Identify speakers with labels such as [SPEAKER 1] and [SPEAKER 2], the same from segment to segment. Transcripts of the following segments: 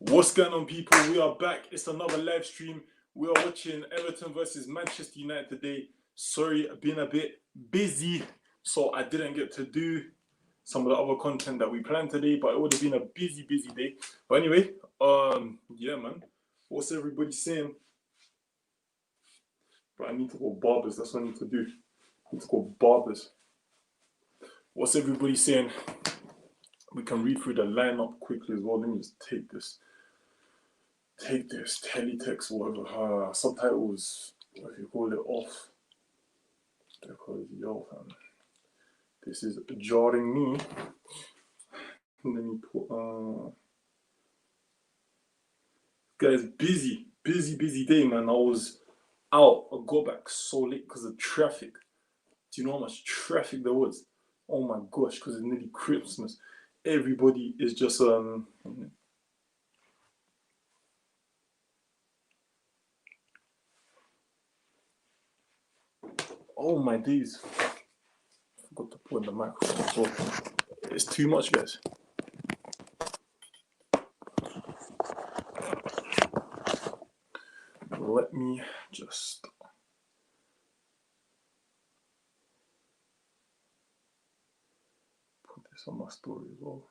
[SPEAKER 1] What's going on, people? We are back. It's another live stream. We are watching Everton versus Manchester United today. Sorry, I've been a bit busy, so I didn't get to do some of the other content that we planned today, but it would have been a busy day. But anyway, yeah, man. What's everybody saying? But I need to go barbers. That's what I need to do. I need to go barbers. What's everybody saying? We can read through the lineup quickly as well. Let me just take this teletext, whatever, subtitles, what you call it, off. Because, yo, fam, this is jarring me. Let me put, guys, busy day, man. I was out. I got back so late because of traffic. Do you know how much traffic there was? Oh my gosh, because it's nearly Christmas. Everybody is just, oh my days. I forgot to put in the microphone as well. It's too much, guys. Let me just put this on my story as well.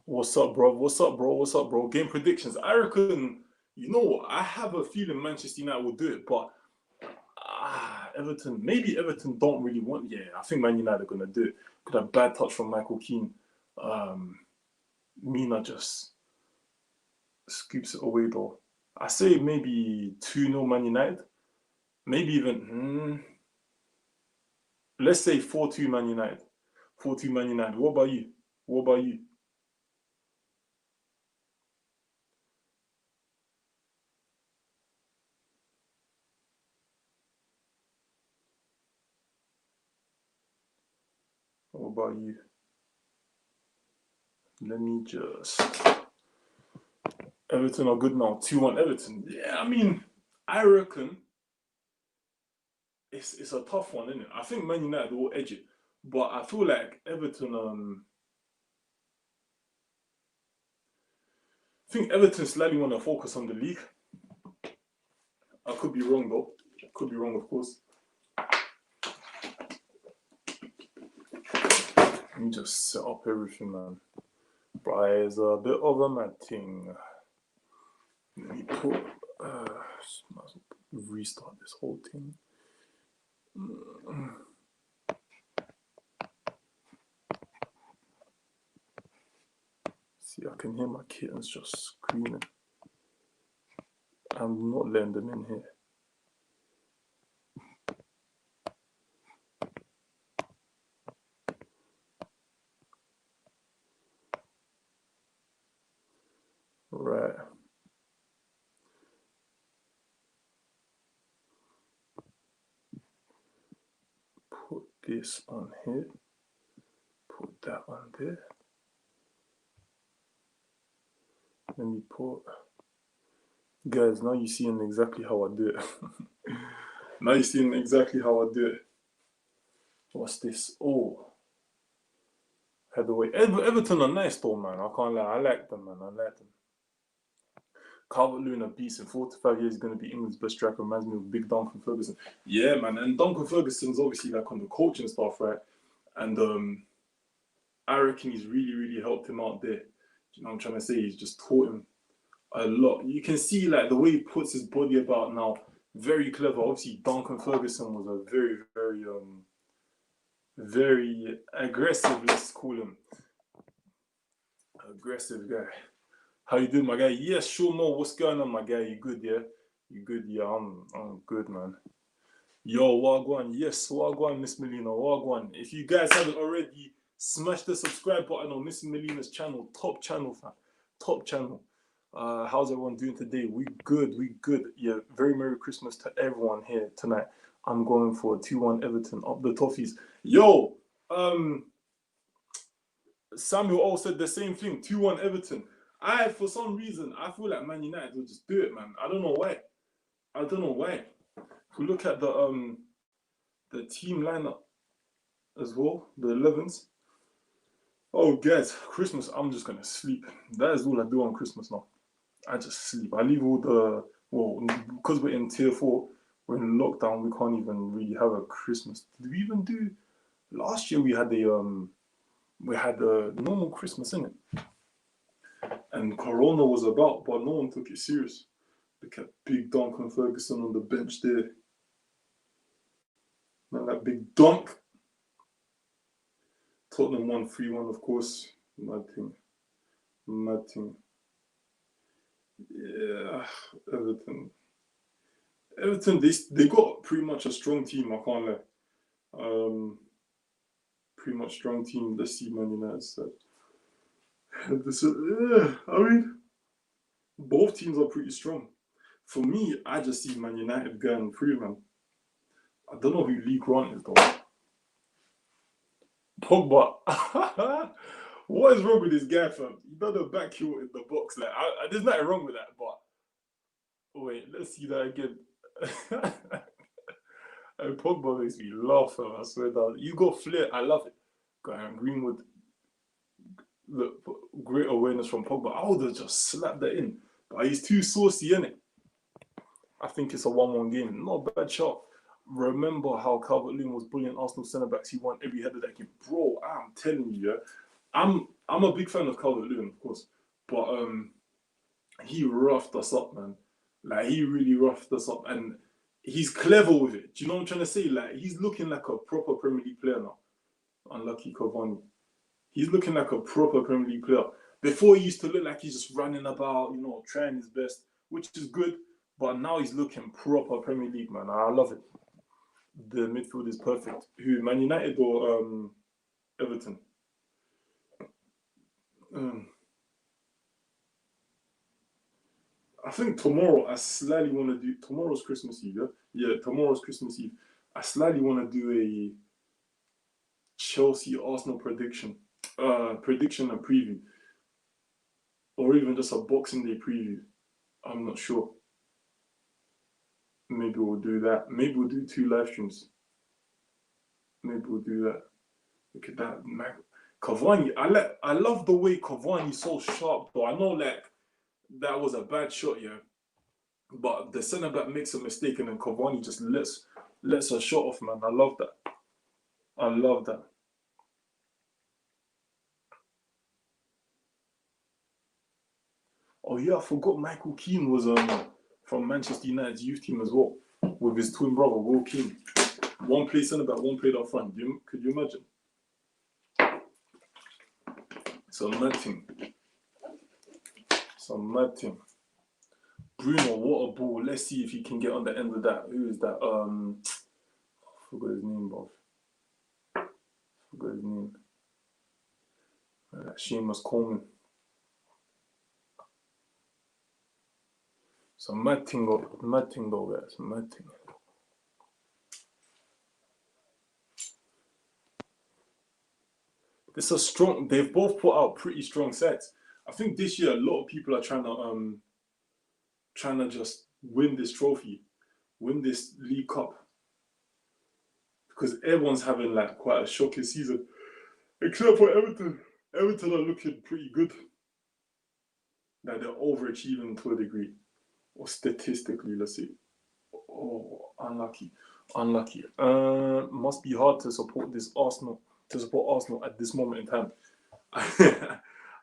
[SPEAKER 1] What's up, bro? What's up, bro? Game predictions. I reckon, you know what? I have a feeling Manchester United will do it, but Everton, maybe Everton don't really want. Yeah, I think Man United are gonna do it. Could have bad touch from Michael Keane. Mina just scoops it away though. I say maybe 2-0 Man United. Maybe even let's say 4-2 Man United. 4-2 Man United. What about you? What about you? What about you? Let me just. Everton are good now. 2-1 Everton. Yeah, I mean, I reckon it's a tough one, isn't it? I think Man United will edge it, but I feel like Everton. I think Everton slightly want to focus on the league. I could be wrong though. Could be wrong, of course. Let me just set up everything, man. But it's a bit of a mad thing. Let me put. Might as well restart this whole thing. See, I can hear my kittens just screaming. I'm not letting them in here. Right. Put this on here. Put that on there. Let me put. Guys, now you're seeing exactly how I do it. Now you're seeing exactly how I do it. What's this? Oh. Headaway. Everton are nice though, man. I can't lie. I like them, man. I like them. Calvert-Lewin, a beast. In 4 to 5 years, going to be England's best striker. Reminds me of big Duncan Ferguson. Yeah, man. And Duncan Ferguson's obviously like on the coaching stuff, right? And I reckon he's really helped him out there. You know what I'm trying to say? He's just taught him a lot. You can see like the way he puts his body about now. Very clever. Obviously, Duncan Ferguson was a very aggressive, let's call him. Aggressive guy. How you doing, my guy? Yes, sure, Mo. What's going on, my guy? You good, yeah? You good? Yeah, I'm good, man. Yo, Wagwan. Yes, Wagwan, Miss Melina. Wagwan. If you guys haven't already, smash the subscribe button on Miss Melina's channel. Top channel, fam. Top channel. How's everyone doing today? We good, we good. Yeah, very Merry Christmas to everyone here tonight. I'm going for 2-1 Everton up the Toffees. Yo, Samuel all said the same thing, 2-1 Everton. For some reason, I feel like Man United will just do it, man. I don't know why. If we look at the team lineup as well, the 11s. Oh, guys, Christmas, I'm just gonna sleep. That is all I do on Christmas now. I just sleep. I leave all because we're in tier 4, we're in lockdown, we can't even really have a Christmas. Did we even do, last year we had a normal Christmas, innit? And Corona was about, but no one took it serious. Look at Big Duncan Ferguson on the bench there. Man, that big dunk. Tottenham won 3-1, of course. Mad thing. Yeah, Everton, they got pretty much a strong team, I can't lie. Pretty much strong team. Let's see Man United side. I mean, both teams are pretty strong. For me, I just see Man United going through, man. I don't know who Lee Grant is, though. Pogba. What is wrong with this guy, fam? He done a back heel in the box. Like, there's nothing wrong with that, but wait, let's see that again. And Pogba makes me laugh, fam. I swear down. You got flair, I love it. Graham Greenwood, look, great awareness from Pogba. I would have just slapped that in, but he's too saucy, innit? I think it's a 1-1 game. Not a bad shot. Remember how Calvert-Lewin was bullying Arsenal centre-backs? He won every header that game. Bro, I'm telling you, yeah. I'm a big fan of Calvert-Lewin, of course, but he roughed us up, man. Like, he really roughed us up, and he's clever with it. Do you know what I'm trying to say? Like, he's looking like a proper Premier League player now. Unlucky Cavani. He's looking like a proper Premier League player. Before, he used to look like he's just running about, you know, trying his best, which is good, but now he's looking proper Premier League, man. I love it. The midfield is perfect. Who, Man United or Everton? I think tomorrow, I slightly want to do, tomorrow's Christmas Eve, yeah? Yeah, tomorrow's Christmas Eve. I slightly want to do a Chelsea-Arsenal prediction and preview. Or even just a Boxing Day preview. I'm not sure. Maybe we'll do that. Maybe we'll do 2 live streams. Maybe we'll do that. Look at that, man. Cavani, I love the way Cavani's so sharp, though. I know, like, that was a bad shot, yeah. But the centre-back makes a mistake and then Cavani just lets a shot off, man. I love that. I love that. Oh, yeah, I forgot Michael Keane was from Manchester United's youth team as well, with his twin brother, Will Keane. One played centre-back, one played up front. Could you imagine? It's a mad thing. Bruno, what a ball. Let's see if he can get on the end of that. Who is that? I forgot his name, bro. Seamus Coleman. It's a mad thing though, guys. Mad thing. It's a strong. They've both put out pretty strong sets. I think this year a lot of people are trying to just win this trophy, win this League Cup, because everyone's having like quite a shocking season, except for Everton. Everton are looking pretty good. Like, they're overachieving to a degree, or statistically, let's see. Oh, unlucky. Must be hard to support Arsenal at this moment in time.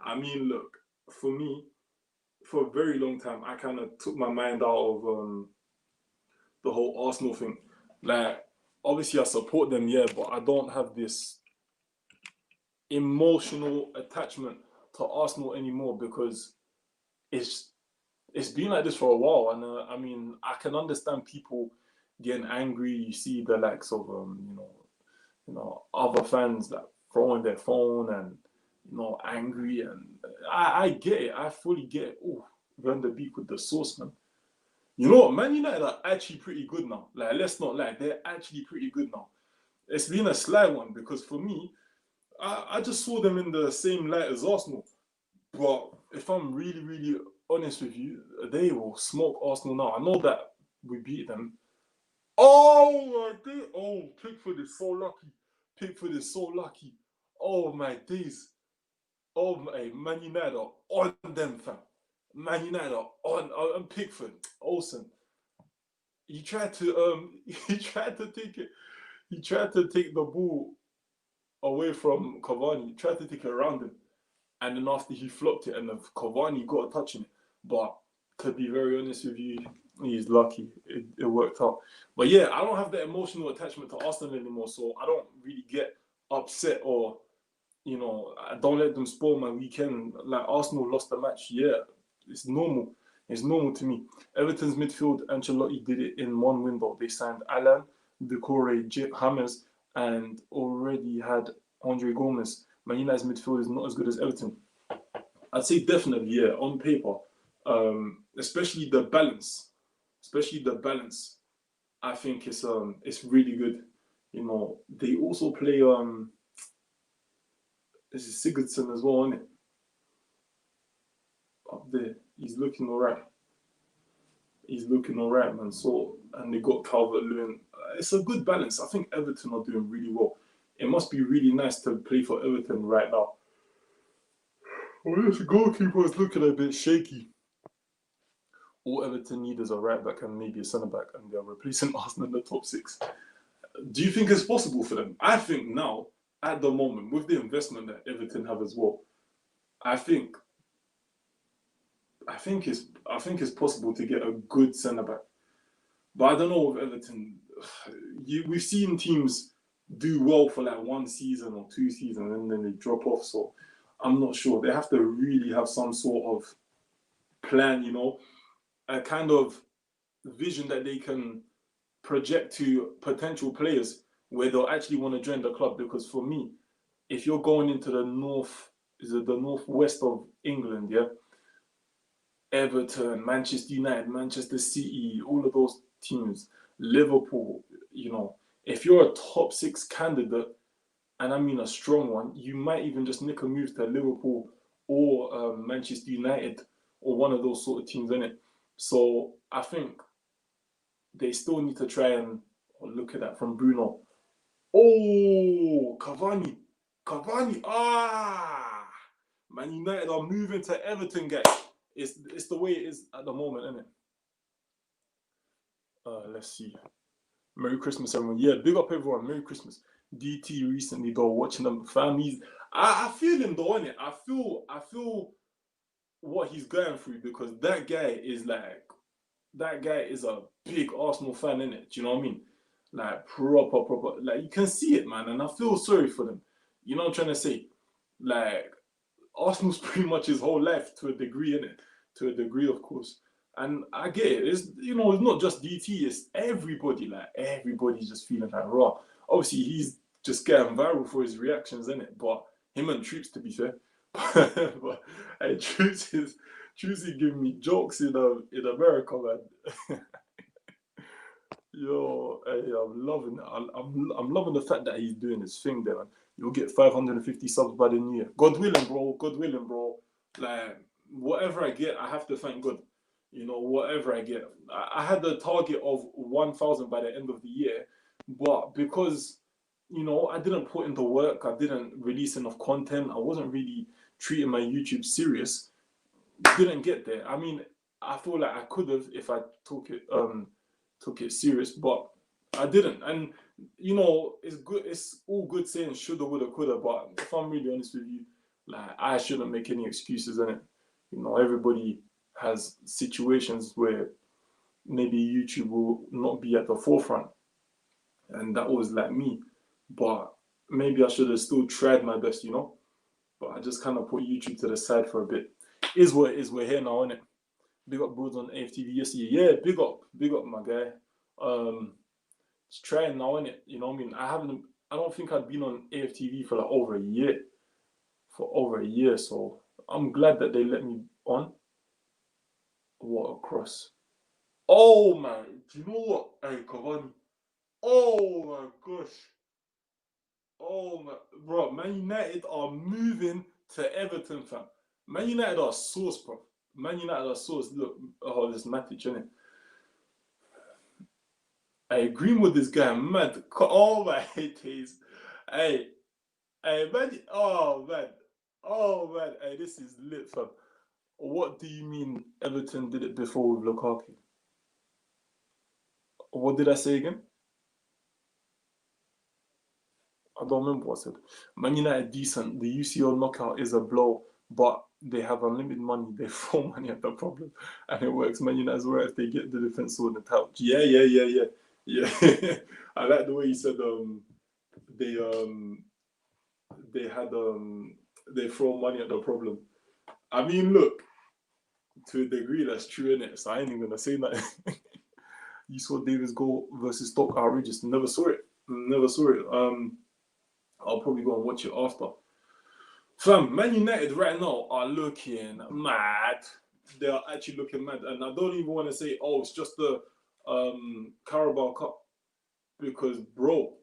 [SPEAKER 1] I mean, look, for me, for a very long time, I kind of took my mind out of the whole Arsenal thing. Like, obviously I support them, yeah, but I don't have this emotional attachment to Arsenal anymore, because it's been like this for a while. And I mean, I can understand people getting angry. You see the likes of other fans that throwing their phone and angry, and I get it. I fully get it. Ooh, Van der Beek with the sauce, man. You know what? Man United are actually pretty good now. Like, let's not lie, they're actually pretty good now. It's been a sly one because for me, I just saw them in the same light as Arsenal. But if I'm really, really honest with you, they will smoke Arsenal now. I know that we beat them. Oh my day! Oh, Pickford is so lucky. Pickford is so lucky. Oh my days. Oh my, Man United are on them, fam. Man United are on Pickford. Olsen. He tried to he tried to take it. He tried to take the ball away from Cavani. He tried to take it around him. And then after he flopped it, and then Cavani got a touch in it. But to be very honest with you, he's lucky. It worked out. But yeah, I don't have that emotional attachment to Arsenal anymore, so I don't really get upset or, you know, I don't let them spoil my weekend. Like, Arsenal lost the match. Yeah, it's normal. It's normal to me. Everton's midfield, Ancelotti did it in one window. They signed Alan, Decore, James, and already had Andre Gomez. Man United's midfield is not as good as Everton. I'd say definitely, yeah, on paper. Especially the balance. I think it's really good. You know, they also play this is Sigurdsson as well, isn't it? Up there. He's looking alright. Man. So, and they got Calvert-Lewin. It's a good balance. I think Everton are doing really well. It must be really nice to play for Everton right now. Well, this goalkeeper is looking a bit shaky. All Everton need is a right back and maybe a centre back, and they're replacing Arsenal in the top 6. Do you think it's possible for them? I think now, at the moment, with the investment that Everton have as well, I think it's possible to get a good centre back. But I don't know with Everton. We've seen teams do well for like 1 season or 2 seasons, and then they drop off. So I'm not sure. They have to really have some sort of plan, you know, a kind of vision that they can project to potential players where they'll actually want to join the club. Because for me, if you're going into the northwest of England, yeah, Everton, Manchester United, Manchester City, all of those teams, Liverpool, you know, if you're a top 6 candidate, and I mean a strong one, you might even just nick a move to Liverpool or Manchester United or one of those sort of teams, innit? So I think they still need to try and look at that from Bruno. Oh, Cavani. Man United are moving to Everton, guys. It's the way it is at the moment, isn't it? Let's see. Merry Christmas, everyone. Yeah, big up everyone. Merry Christmas. DT recently though, watching them families. I feel him though, innit? I feel what he's going through, because that guy is a big Arsenal fan, innit? Do you know what I mean? Like proper. Like, you can see it, man, and I feel sorry for them. You know what I'm trying to say? Like, Arsenal's pretty much his whole life to a degree, innit? To a degree, of course. And I get it. It's, you know, it's not just DT, it's everybody. Like, everybody's just feeling like raw. Obviously, he's just getting viral for his reactions, innit? But him and Troops, to be fair. But hey, Troops is giving me jokes in America, man. Yo, hey, I'm loving it. I'm loving the fact that he's doing his thing there, man. You'll get 550 subs by the new year. God willing, bro. Like, whatever I get, I have to thank God. You know, whatever I get. I had a target of 1,000 by the end of the year, but because, you know, I didn't put in the work, I didn't release enough content, I wasn't really treating my YouTube serious, didn't get there. I mean, I feel like I could have if I took it serious, but I didn't. And you know, it's good. It's all good saying shoulda, woulda, coulda, but if I'm really honest with you, like, I shouldn't make any excuses in it. You know, everybody has situations where maybe YouTube will not be at the forefront, and that was like me. But maybe I should have still tried my best, you know. But I just kind of put YouTube to the side for a bit. Is what it is. We're here now, innit? Big up Broads on AFTV yesterday. Yeah, big up my guy. Just trying now, innit? You know what I mean? I don't think I'd been on AFTV for like over a year. So I'm glad that they let me on. cross. Oh man, do you know what? Hey, Cavani. Oh my gosh. Oh my, bro, Man United are moving to Everton, fam. Man United are sauce, bro. Man United are sauce. Look, oh, this Matic, innit? Hey, Greenwood, this guy, mad. Oh my days. Hey, man. Oh man. Hey, this is lit, fam. What do you mean Everton did it before with Lukaku? What did I say again? I don't remember what I said. Man United decent. The UCL knockout is a blow, but they have unlimited money. They throw money at the problem, and it works. Man United as well if they get the defense sorted in the touch. Yeah. I like the way you said they had they throw money at the problem. I mean, look, to a degree that's true, innit? So I ain't even gonna say nothing. You saw Davis goal versus Stoke, outrageous. Never saw it. I'll probably go and watch it after. Fam, Man United right now are looking mad. They are actually looking mad. And I don't even want to say, oh, it's just the Carabao Cup. Because, bro,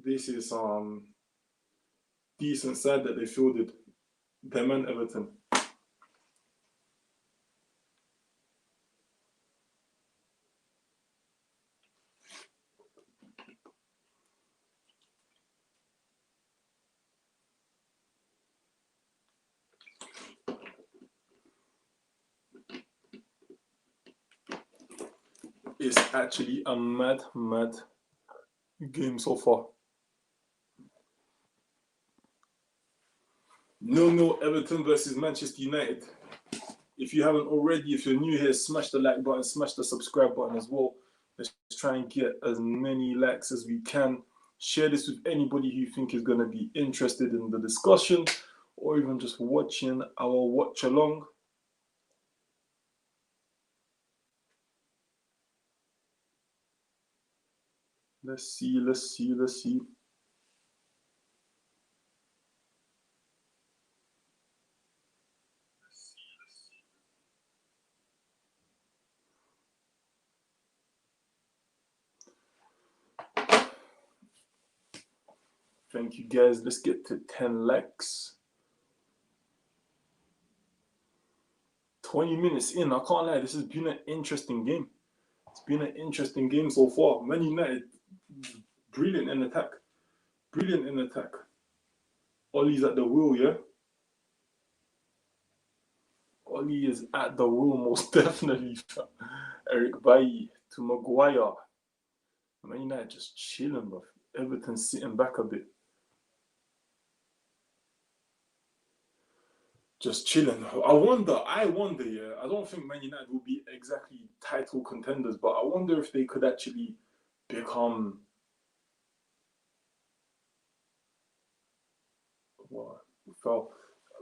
[SPEAKER 1] this is decent side that they fielded. Them and Everton. It's actually a mad game so far. 0-0 Everton versus Manchester United. If you haven't already, if you're new here, smash the like button, smash the subscribe button as well. Let's try and get as many likes as we can. Share this with anybody who you think is going to be interested in the discussion or even just watching our watch along. Let's see. Thank you guys. Let's get to 10 likes. 20 minutes in. I can't lie. This has been an interesting game. It's been an interesting game so far. Man United, brilliant in attack. Ollie's at the wheel, yeah? Ollie is at the wheel, most definitely. Eric Bailly to Maguire. Man United just chilling, bro. Everton sitting back a bit. Just chilling. I wonder, yeah. I don't think Man United will be exactly title contenders, but I wonder if they could actually become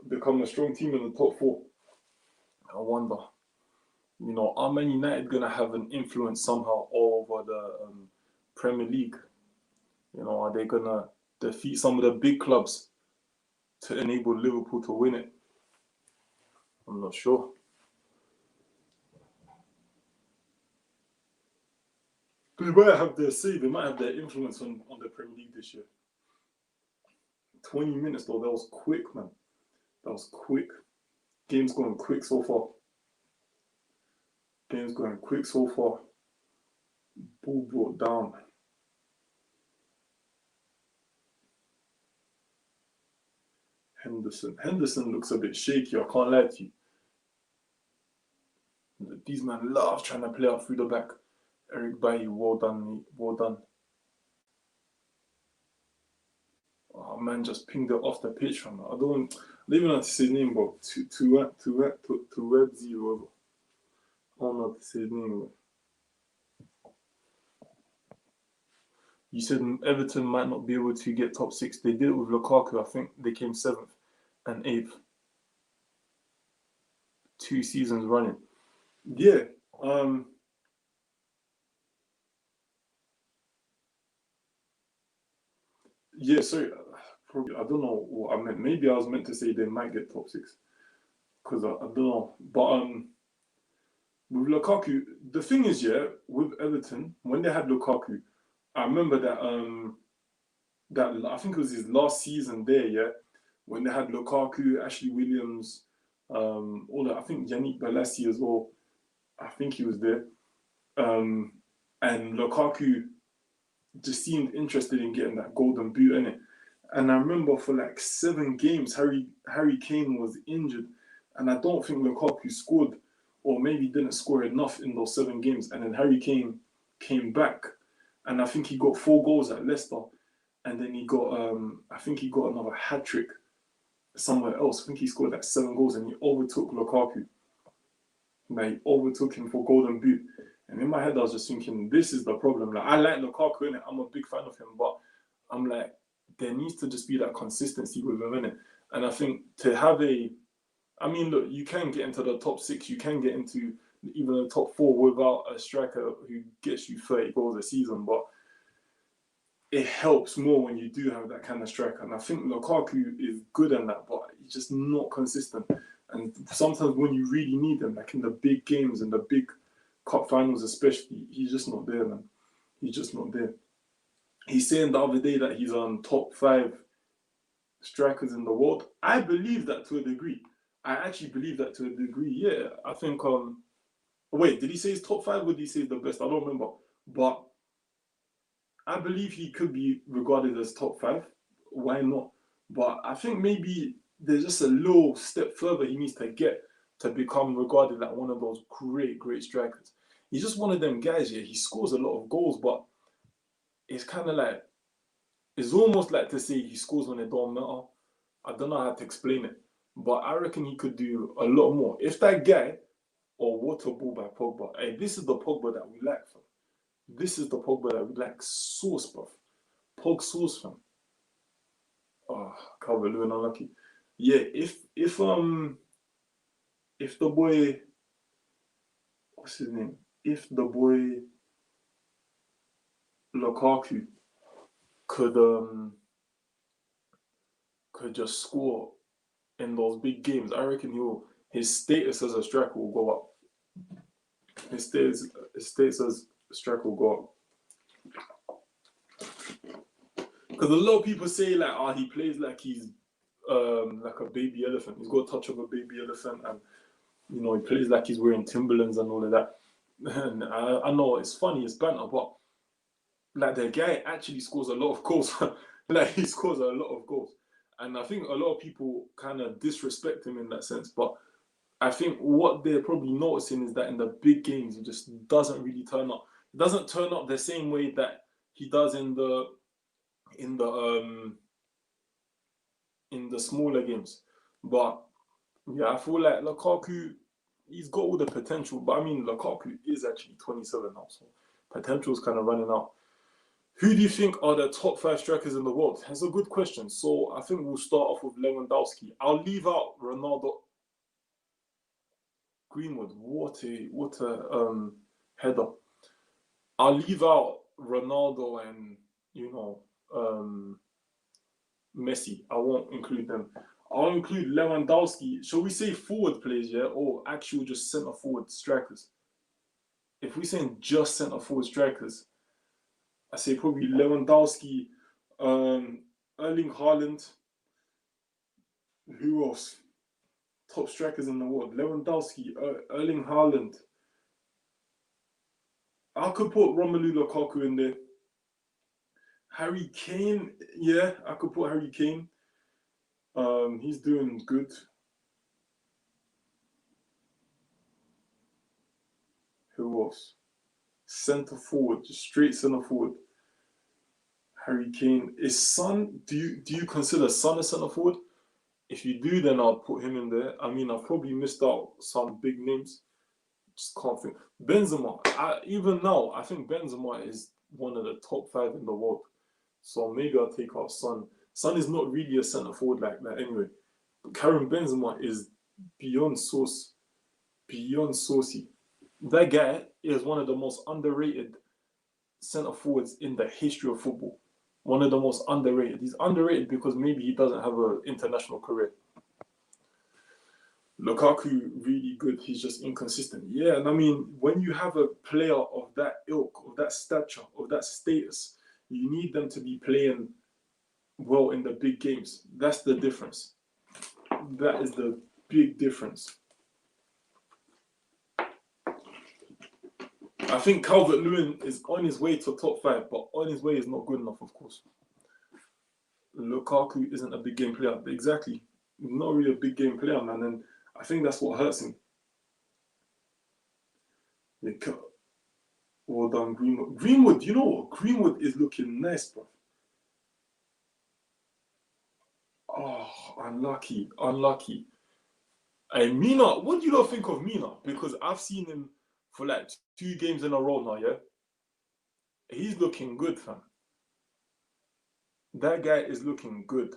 [SPEAKER 1] become a strong team in the top four. I wonder. You know, are Man United going to have an influence somehow over the Premier League? You know, are they going to defeat some of the big clubs to enable Liverpool to win it? I'm not sure. They might have their say, they might have their influence on the Premier League this year. 20 minutes though, that was quick, man. That was quick. Game's going quick so far. Ball brought down. Henderson looks a bit shaky, I can't lie to you. These men love trying to play out through the back. Eric Bailly, well done, mate. Well done. Oh man, just pinged it off the pitch from that. I don't even know how to say his name, bro. To zero. I don't know how to say his name, bro. You said Everton might not be able to get top 6. They did it with Lukaku. I think they came 7th and 8th. 2 seasons running. Yeah. Yeah, sorry. Probably, I don't know what I meant. Maybe I was meant to say they might get top 6. Because I don't know. But with Lukaku, the thing is, yeah, with Everton, when they had Lukaku, I remember that I think it was his last season there, yeah, when they had Lukaku, Ashley Williams, all that. I think Yannick Bolasie as well. I think he was there. And Lukaku just seemed interested in getting that golden boot, innit? And I remember for like 7 games, Harry Kane was injured, and I don't think Lukaku scored, or maybe didn't score enough in those 7 games. And then Harry Kane came back, and I think he got 4 goals at Leicester, and then he got I think he got another hat trick somewhere else. I think he scored like 7 goals, and he overtook Lukaku. Like, he overtook him for golden boot. And in my head, I was just thinking, this is the problem. Like, I like Lukaku, innit? I'm a big fan of him, but I'm like, there needs to just be that consistency with him, innit? And I think to have I mean, look, you can get into the top 6, you can get into even the top 4 without a striker who gets you 30 goals a season, but it helps more when you do have that kind of striker. And I think Lukaku is good in that, but he's just not consistent. And sometimes when you really need him, like in the big games and the big cup finals especially, he's just not there, man. He's just not there. He's saying the other day that he's on top 5 strikers in the world. I believe that to a degree. I actually believe that to a degree. Yeah, I think. Wait, did he say he's top 5? Or did he say he's the best? I don't remember. But I believe he could be regarded as top 5. Why not? But I think maybe there's just a little step further he needs to get to become regarded like one of those great strikers. He's just one of them guys. Yeah, he scores a lot of goals, but it's kind of like, it's almost like to say he scores when it don't matter. I don't know how to explain it, but I reckon he could do a lot more. If that guy, or water ball by Pogba, hey, this is the Pogba that we like, fam. This is the Pogba that we like. Sauce, bruv. Pog sauce, fam. Oh, Calvert-Lewin unlucky. Yeah, if the boy, what's his name? If the boy Lukaku could just score in those big games, I reckon his status as a striker will go up. His status as a striker will go up. Because a lot of people say like, oh, he plays like he's like a baby elephant. He's got a touch of a baby elephant, and you know, he plays like he's wearing Timberlands and all of that. And I know it's funny, it's banter, but like the guy actually scores a lot of goals. Like, he scores a lot of goals. And I think a lot of people kind of disrespect him in that sense. But I think what they're probably noticing is that in the big games, he just doesn't really turn up. He doesn't turn up the same way that he does in the smaller games. But yeah, I feel like Lukaku, he's got all the potential. But I mean, Lukaku is actually 27 now, so potential's kind of running out. Who do you think are the top 5 strikers in the world? That's a good question. So I think we'll start off with Lewandowski. I'll leave out Ronaldo. Greenwood, what a header. I'll leave out Ronaldo and, you know, Messi. I won't include them. I'll include Lewandowski. Shall we say forward players, yeah, or actual just centre forward strikers? If we're saying just centre forward strikers, I say probably Lewandowski, Erling Haaland. Who else? Top strikers in the world. Lewandowski, Erling Haaland. I could put Romelu Lukaku in there. Harry Kane, yeah, I could put Harry Kane. He's doing good. Who else? Centre forward, just straight centre forward. Harry Kane. Is Son? Do you consider Son a centre forward? If you do, then I'll put him in there. I mean, I've probably missed out some big names. Just can't think. Benzema. Even now, I think Benzema is one of the top 5 in the world. So maybe I'll take out Son. Son is not really a centre forward like that anyway. But Karim Benzema is beyond sauce. Beyond saucy. That guy is one of the most underrated centre forwards in the history of football. One of the most underrated. He's underrated because maybe he doesn't have an international career. Lukaku, really good. He's just inconsistent. Yeah, and I mean, when you have a player of that ilk, of that stature, of that status, you need them to be playing well in the big games. That's the difference. That is the big difference. I think Calvert-Lewin is on his way to top 5, but on his way is not good enough, of course. Lukaku isn't a big game player. Exactly. Not really a big game player, man. And I think that's what hurts him. Well done, Greenwood. Greenwood, you know what? Greenwood is looking nice, bro. Oh, unlucky, unlucky. Hey, Mina, what do you not think of Mina? Because I've seen him for like 2 games in a row now, yeah? He's looking good, fam. That guy is looking good.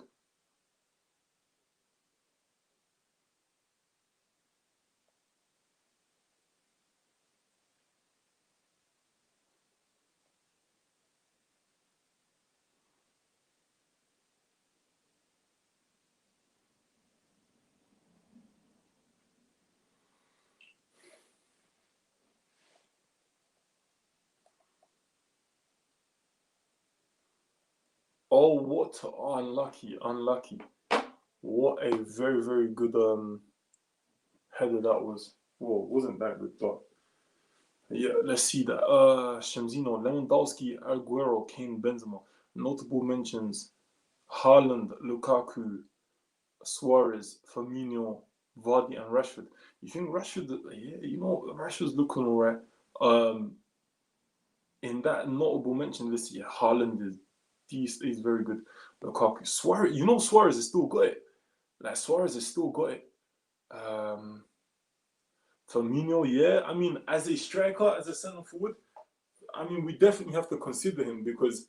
[SPEAKER 1] Oh, what unlucky, unlucky. What a very, very good header that was. Whoa, wasn't that good, but yeah, let's see that. Shemzino, Lewandowski, Aguero, Kane, Benzema. Notable mentions: Haaland, Lukaku, Suarez, Firmino, Vardy, and Rashford. You think Rashford? Yeah, you know Rashford's looking alright. In that notable mention list, yeah, Haaland is very good. Lukaku, Suarez, you know Suarez has still got it. Like Suarez has still got it. Firmino, yeah. I mean, as a striker, as a centre forward, I mean, we definitely have to consider him because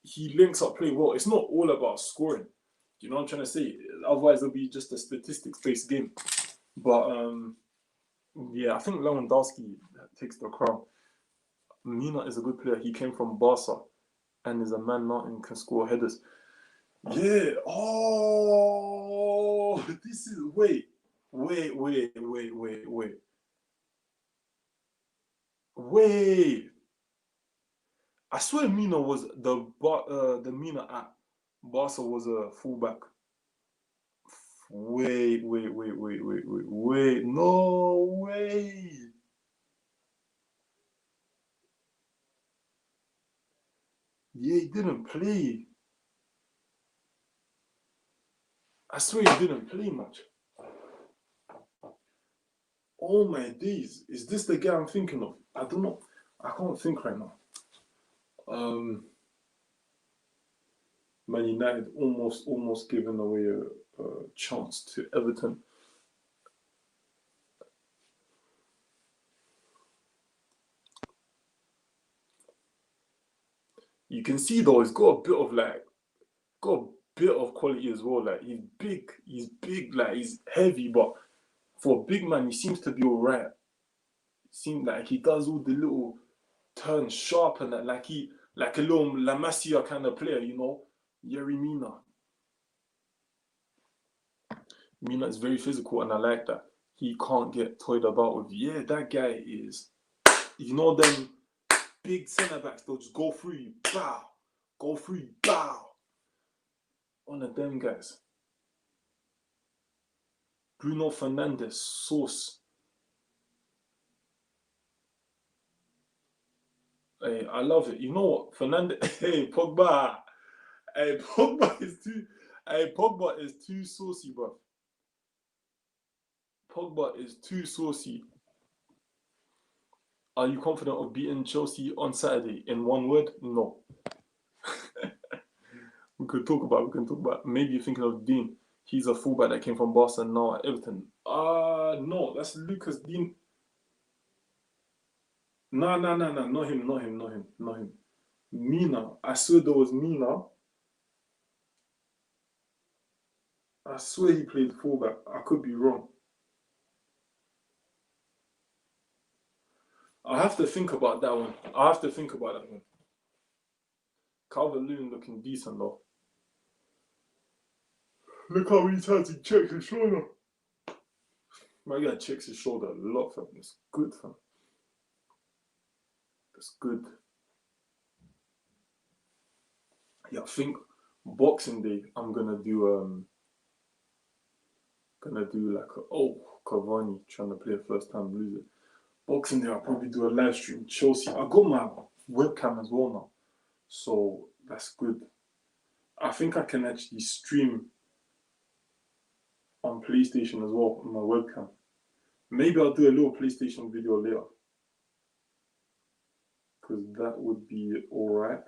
[SPEAKER 1] he links up play well. It's not all about scoring. You know what I'm trying to say? Otherwise, it'll be just a statistics-based game. But yeah, I think Lewandowski takes the crown. Mina is a good player. He came from Barca and is a man mountain, can score headers. Yeah. Oh, this is wait. I swear Mina was the Mina at Barca was a fullback. Wait. No way. Yeah, he didn't play. I swear he didn't play much. Oh my days. Is this the guy I'm thinking of? I don't know. I can't think right now. Man United almost given away a chance to Everton. You can see though, he's got a bit of quality as well. Like he's big, like he's heavy, but for a big man, he seems to be alright. Seems like he does all the little turns sharp and that, like a little La Masia kind of player, you know. Yerry Mina. Mina is very physical, and I like that. He can't get toyed about with. Yeah, that guy is. You know them big centre backs. They'll just go through you, bow, go through you, bow. One of them guys. Bruno Fernandes, sauce. Hey, I love it. You know what, Fernandes? Hey, Pogba. Hey, Pogba is too saucy, bro. Pogba is too saucy. Are you confident of beating Chelsea on Saturday? In one word, no. We can talk about. Maybe you're thinking of Dean. He's a fullback that came from Boston now at Everton. No, that's Lucas Dean. No, not him. Mina. I swear there was Mina. I swear he played fullback. I could be wrong. I have to think about that one. Calvert-Lewin looking decent though. Look how many times he checked his shoulder. My guy checks his shoulder a lot, fam. It's good, fam. That's good. Yeah, I think Boxing Day I'm gonna do like Cavani trying to play a first time loser. Boxing Day I'll probably do a live stream Chelsea. I got my webcam as well now, so that's good. I think I can actually stream on PlayStation as well on my webcam. Maybe I'll do a little PlayStation video later, because that would be alright.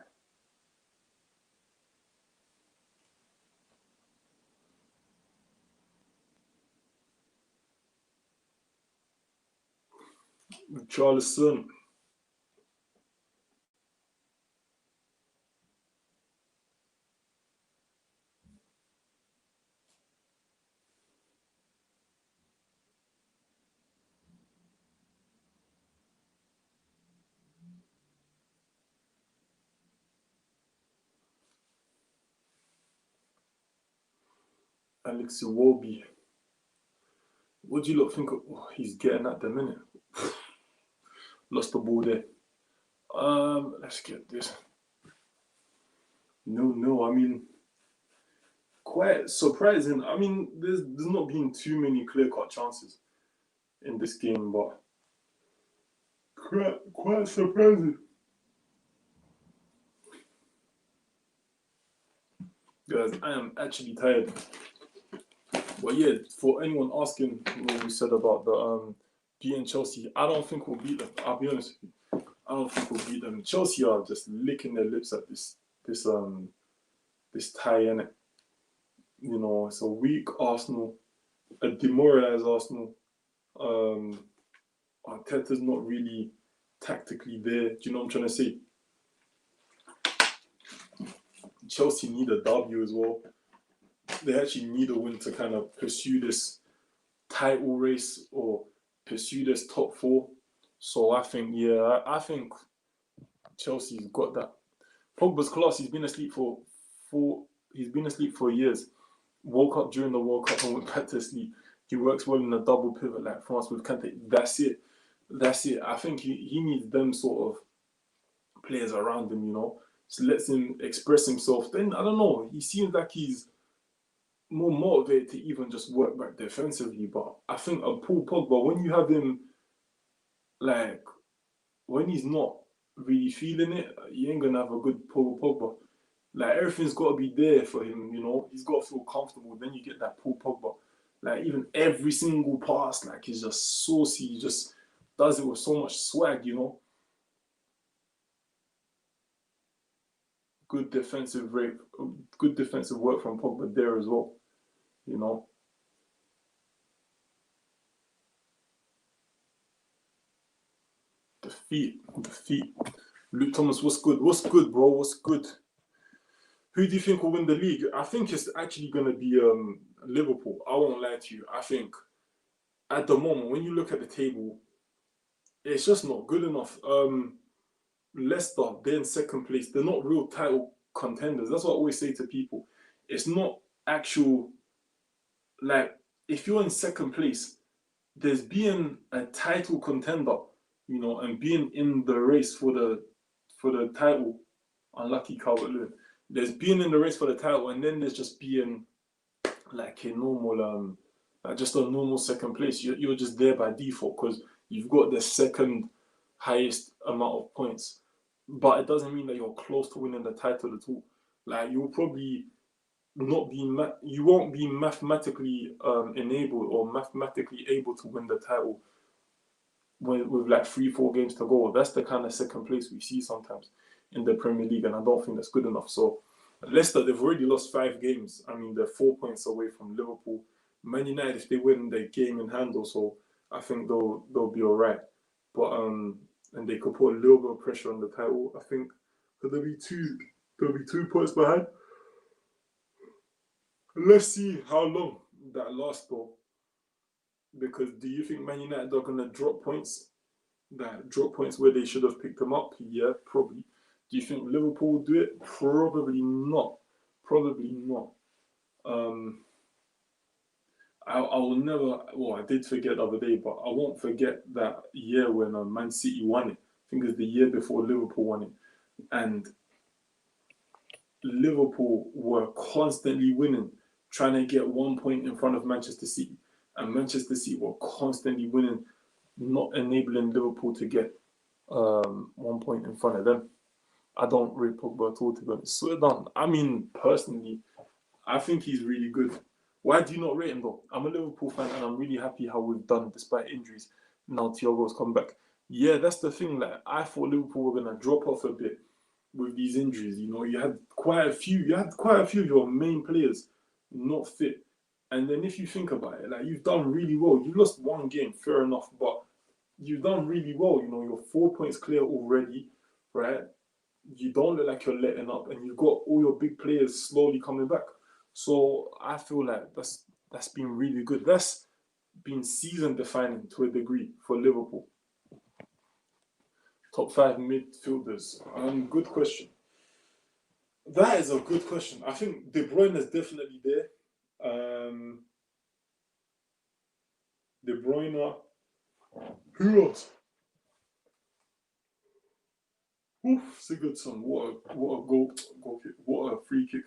[SPEAKER 1] Charleston. Alex Iwobi. What do you lot think of he's getting at the minute? Lost the ball there. Let's get this. No, I mean, quite surprising. I mean, there's not been too many clear-cut chances in this game, but quite surprising. Guys, I am actually tired. But yeah, for anyone asking what we said about the beating Chelsea, I don't think we'll beat them. I'll be honest with you. I don't think we'll beat them. Chelsea are just licking their lips at this tie, innit? You know, it's a weak Arsenal, a demoralised Arsenal. Arteta's not really tactically there. Do you know what I'm trying to say? Chelsea need a W as well. They actually need a win to kind of pursue this title race or pursue this top four. So I think, yeah, I think Chelsea's got that. Pogba's class. He's been asleep for years. Woke up during the World Cup and went back to sleep. He works well in a double pivot like France with Kante. That's it. I think he needs them sort of players around him, you know. Just lets him express himself. Then, I don't know, he seems like he's more motivated to even just work back defensively. But I think a Paul Pogba, when you have him, like, when he's not really feeling it, you ain't going to have a good Paul Pogba. Like, everything's got to be there for him, you know. He's got to feel comfortable. Then you get that Paul Pogba. Like, even every single pass, like, he's just saucy. He just does it with so much swag, you know. Good defensive work from Pogba there as well, you know. Defeat. Luke Thomas, what's good? What's good, bro? What's good? Who do you think will win the league? I think it's actually going to be Liverpool. I won't lie to you. I think at the moment, when you look at the table, it's just not good enough. Leicester, they're in second place. They're not real title contenders. That's what I always say to people. It's not actual, like, if you're in second place, there's being a title contender, you know, and being in the race for the title. Unlucky Calvert-Lewin. There's being in the race for the title, and then there's just being like a normal, just a normal second place. You're just there by default because you've got the second highest amount of points. But it doesn't mean that you're close to winning the title at all. Like, you'll probably not be, you won't be mathematically enabled or mathematically able to win the title with like 3-4 games to go. That's the kind of second place we see sometimes in the Premier League, and I don't think that's good enough. So Leicester, they've already lost 5 games. I mean, they're 4 points away from Liverpool. Man United, if they win, their game in hand also, I think they'll be all right. But and they could put a little bit of pressure on the title. I think there'll be 2 points behind. Let's see how long that lasts though. Because do you think Man United are gonna drop points? Drop points where they should have picked them up? Yeah, probably. Do you think Liverpool will do it? Probably not. I will never. Well, I did forget the other day, but I won't forget that year when Man City won it. I think it's the year before Liverpool won it, and Liverpool were constantly winning, trying to get 1 point in front of Manchester City, and Manchester City were constantly winning, not enabling Liverpool to get 1 point in front of them. I don't rate Pogba at all, to be honest. Swear down. I mean, personally, I think he's really good. Why do you not rate him though? I'm a Liverpool fan and I'm really happy how we've done despite injuries. Now Thiago's come back. Yeah, that's the thing. Like, I thought Liverpool were gonna drop off a bit with these injuries. You know, you had quite a few. You had quite a few of your main players not fit. And then if you think about it, like, you've done really well. You lost one game, fair enough, but you've done really well. You know, you're 4 points clear already, right? You don't look like you're letting up, and you've got all your big players slowly coming back. So I feel like that's been really good. That's been season defining to a degree for Liverpool. Top 5 midfielders. Good question. That is a good question. I think De Bruyne is definitely there. De Bruyne. Who else? Oof, Sigurdsson. What a goal kick. What a free kick.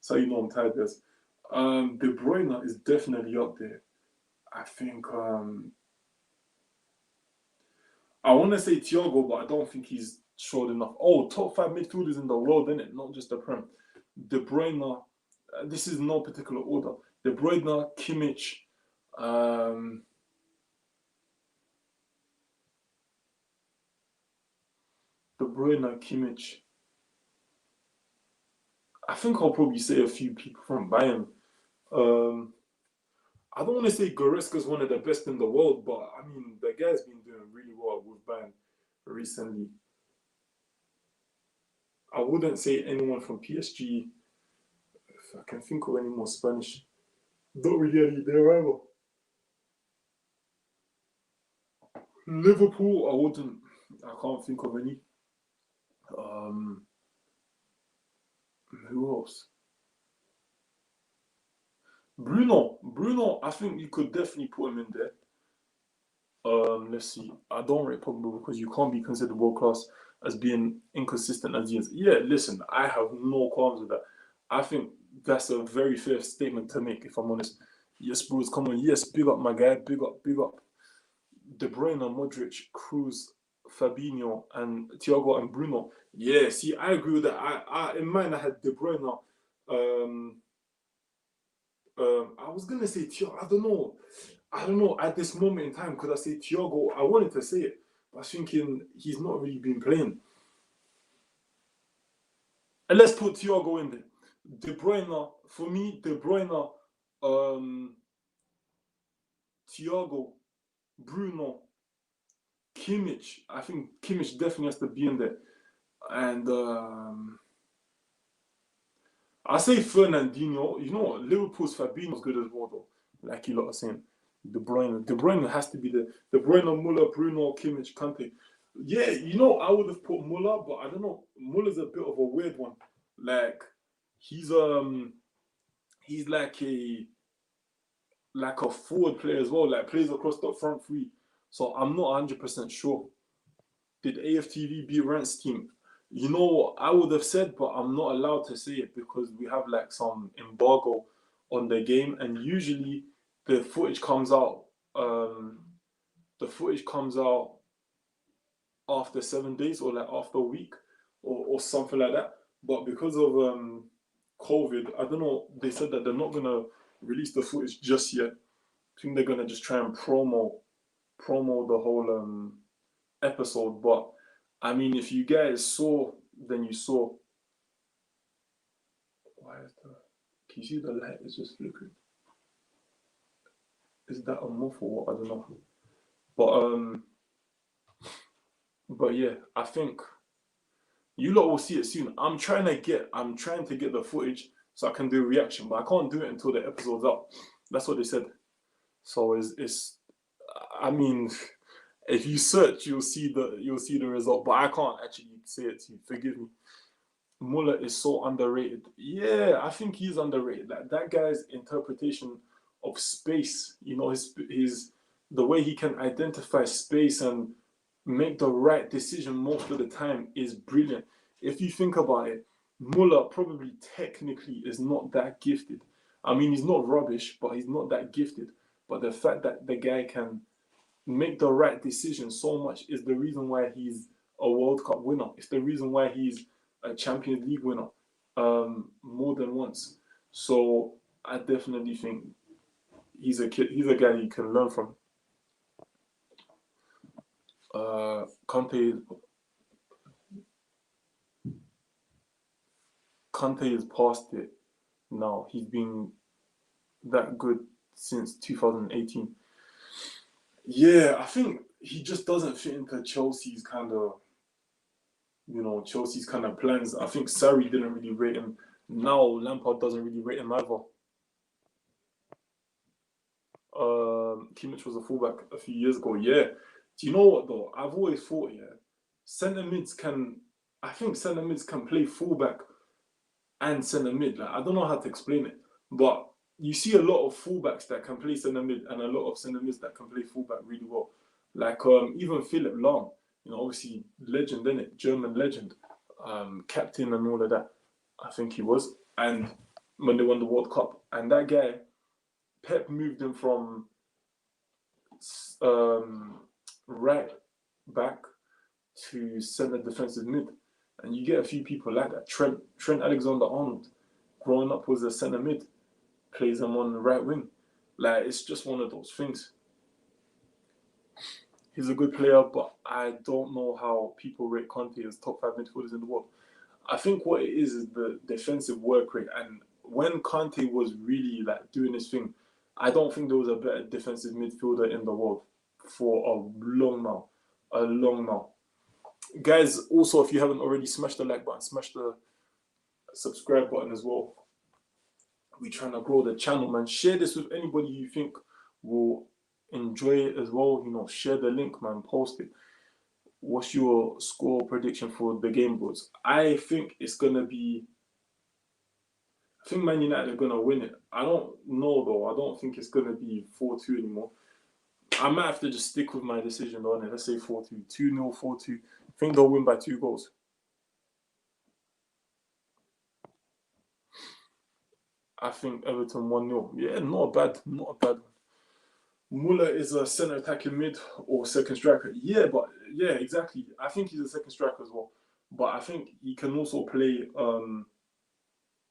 [SPEAKER 1] So you know I'm tired, guys. De Bruyne is definitely up there. I think I want to say Thiago, but I don't think he's showed enough. Oh, top 5 midfielders in the world, innit? Not just the Prem. De Bruyne. This is no particular order. De Bruyne, Kimmich. De Bruyne, Kimmich. I think I'll probably say a few people from Bayern. I don't want to say Goretzka's one of the best in the world, but I mean, the guy's been doing really well with Bayern recently. I wouldn't say anyone from PSG. If I can think of any more Spanish. Don't really any there either. Liverpool, I wouldn't. I can't think of any. Who else? Bruno, I think you could definitely put him in there. Let's see. I don't rate Pogba because you can't be considered world class as being inconsistent as he is. Yeah, listen, I have no qualms with that. I think that's a very fair statement to make, if I'm honest. Yes, Bruce, come on. Yes, big up, my guy. Big up, big up. De Bruyne, Modric, Cruz, Fabinho, and Thiago and Bruno. Yeah, see, I agree with that. I in mind, I had De Bruyne. I was gonna say Thiago. I don't know. At this moment in time, could I say Thiago? I wanted to say it, but I was thinking he's not really been playing. And let's put Thiago in there. De Bruyne, for me, De Bruyne, Thiago, Bruno, Kimmich. I think Kimmich definitely has to be in there. And I say Fernandinho. You know what? Liverpool's Fabinho's good as well, though. Like you lot are saying. De Bruyne has to be there. De Bruyne, Muller, Bruno, Kimmich, Kante. Yeah, you know, I would have put Muller, but I don't know. Muller's a bit of a weird one. Like, he's like a forward player as well. Like, plays across the front three. So I'm not 100% sure. Did AFTV beat Rent's team? You know, I would have said, but I'm not allowed to say it because we have like some embargo on the game, and usually the footage comes out. The footage comes out after 7 days or like after a week or something like that. But because of COVID, I don't know. They said that they're not gonna release the footage just yet. I think they're gonna just try and promo the whole episode. But I mean, if you guys saw, then you saw. Why is the? Can you see the light is just flickering? Is that a muff or what? I don't know. But yeah, I think you lot will see it soon. I'm trying to get the footage so I can do a reaction, but I can't do it until the episode's up. That's what they said. So it's I mean, if you search, you'll see the result. But I can't actually say it to you. Forgive me. Muller is so underrated. Yeah, I think he's underrated. Like, that guy's interpretation of space. You know, his the way he can identify space and make the right decision most of the time is brilliant. If you think about it, Muller probably technically is not that gifted. I mean, he's not rubbish, but he's not that gifted. But the fact that the guy can make the right decision so much is the reason why he's a World Cup winner. It's the reason why he's a Champions League winner more than once. So I definitely think he's a guy you can learn from. Conte is past it now. He's been that good since 2018. Yeah, I think he just doesn't fit into Chelsea's kind of plans. I think Sarri didn't really rate him. Now Lampard doesn't really rate him either. Kimmich was a fullback a few years ago. Yeah. Do you know what though? I've always thought, centre mids can play fullback and centre mid. Like, I don't know how to explain it, but you see a lot of fullbacks that can play centre mid and a lot of centre mids that can play fullback really well. Like even Philipp Lahm, obviously legend, innit? German legend, captain and all of that. I think he was. And when they won the World Cup, and that guy, Pep moved him from right back to centre defensive mid. And you get a few people like that. Trent Alexander-Arnold, growing up was a centre mid, plays him on the right wing. Like, it's just one of those things. He's a good player, but I don't know how people rate Conte as top 5 midfielders in the world. I think what it is the defensive work rate. And when Conte was really like doing his thing, I don't think there was a better defensive midfielder in the world for a long now. Guys, also, if you haven't already, smash the like button, smash the subscribe button as well. We're trying to grow the channel, man. Share this with anybody you think will enjoy it as well. Share the link, man. Post it. What's your score prediction for the game, bros? I think Man United are going to win it. I don't know, though. I don't think it's going to be 4-2 anymore. I might have to just stick with my decision on it. Let's say 4-2. 2-0, 4-2. I think they'll win by 2 goals. I think Everton 1-0. Yeah, not a bad one. Muller is a centre attacking mid or second striker. Yeah, exactly. I think he's a second striker as well. But I think he can also play on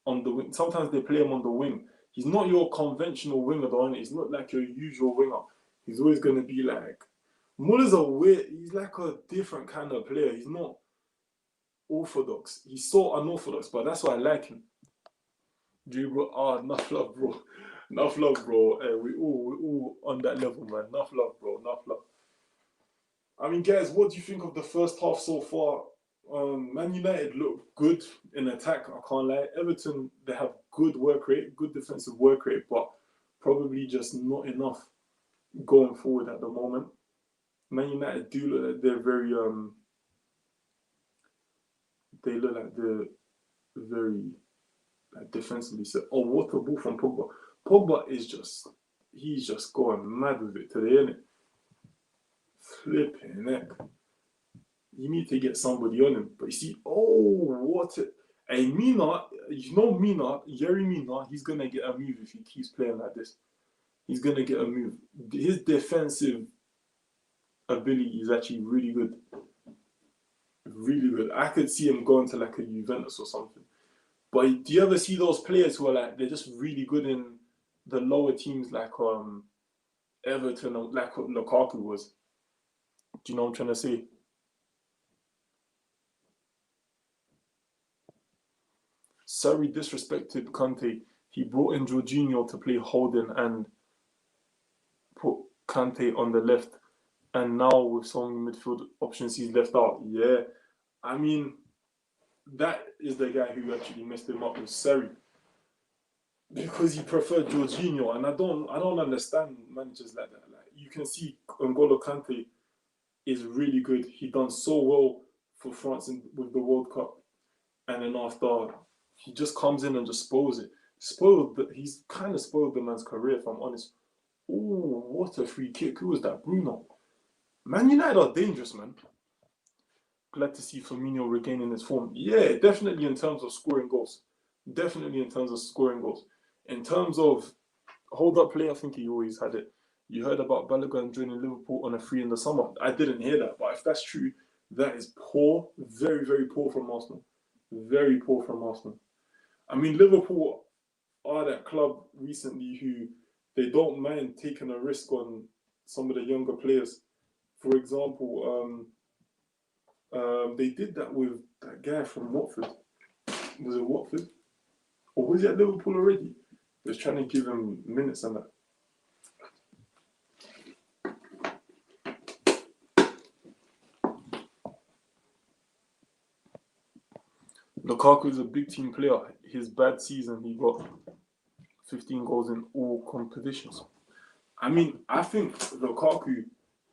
[SPEAKER 1] the wing. Sometimes they play him on the wing. He's not your conventional winger, though. He's not like your usual winger. He's always going to be like... Muller's he's like a different kind of player. He's not orthodox. He's so unorthodox, but that's why I like him. Bro, enough love, bro. Enough love, bro. We all on that level, man. Enough love, bro. Enough love. I mean, guys, what do you think of the first half so far? Man United look good in attack, I can't lie. Everton, they have good work rate, good defensive work rate, but probably just not enough going forward at the moment. Man United do look like they're very defensively set. Oh, what a ball from Pogba. Pogba is he's just going mad with it today, innit? Flipping heck. You need to get somebody on him. But you see, Hey, Mina, Yerry Mina, he's going to get a move if he keeps playing like this. He's going to get a move. His defensive ability is actually really good. Really good. I could see him going to like a Juventus or something. But do you ever see those players who are like, they're just really good in the lower teams like Everton, like what Lukaku was? Do you know what I'm trying to say? Sarri disrespected Conte. He brought in Jorginho to play holding and put Conte on the left. And now with so many midfield options, he's left out. Yeah, I mean, that is the guy who actually messed him up with Sarri, because he preferred Jorginho, and I don't understand managers like that. Like, you can see N'Golo Kante is really good. He done so well for France with the World Cup, and then after he just comes in and just spoils it. He's kind of spoiled the man's career, if I'm honest. Oh, what a free kick! Who was that? Bruno. Man United are dangerous, man. Glad to see Firmino regaining his form. Yeah, definitely in terms of scoring goals. Definitely in terms of scoring goals. In terms of hold-up play, I think he always had it. You heard about Balogun joining Liverpool on a free in the summer. I didn't hear that, but if that's true, that is poor. Very, very poor from Arsenal. Very poor from Arsenal. I mean, Liverpool are that club recently who they don't mind taking a risk on some of the younger players. For example, they did that with that guy from Watford. Was it Watford? Or was he at Liverpool already? They was trying to give him minutes and that. Lukaku is a big team player. His bad season, he got 15 goals in all competitions. I mean, I think Lukaku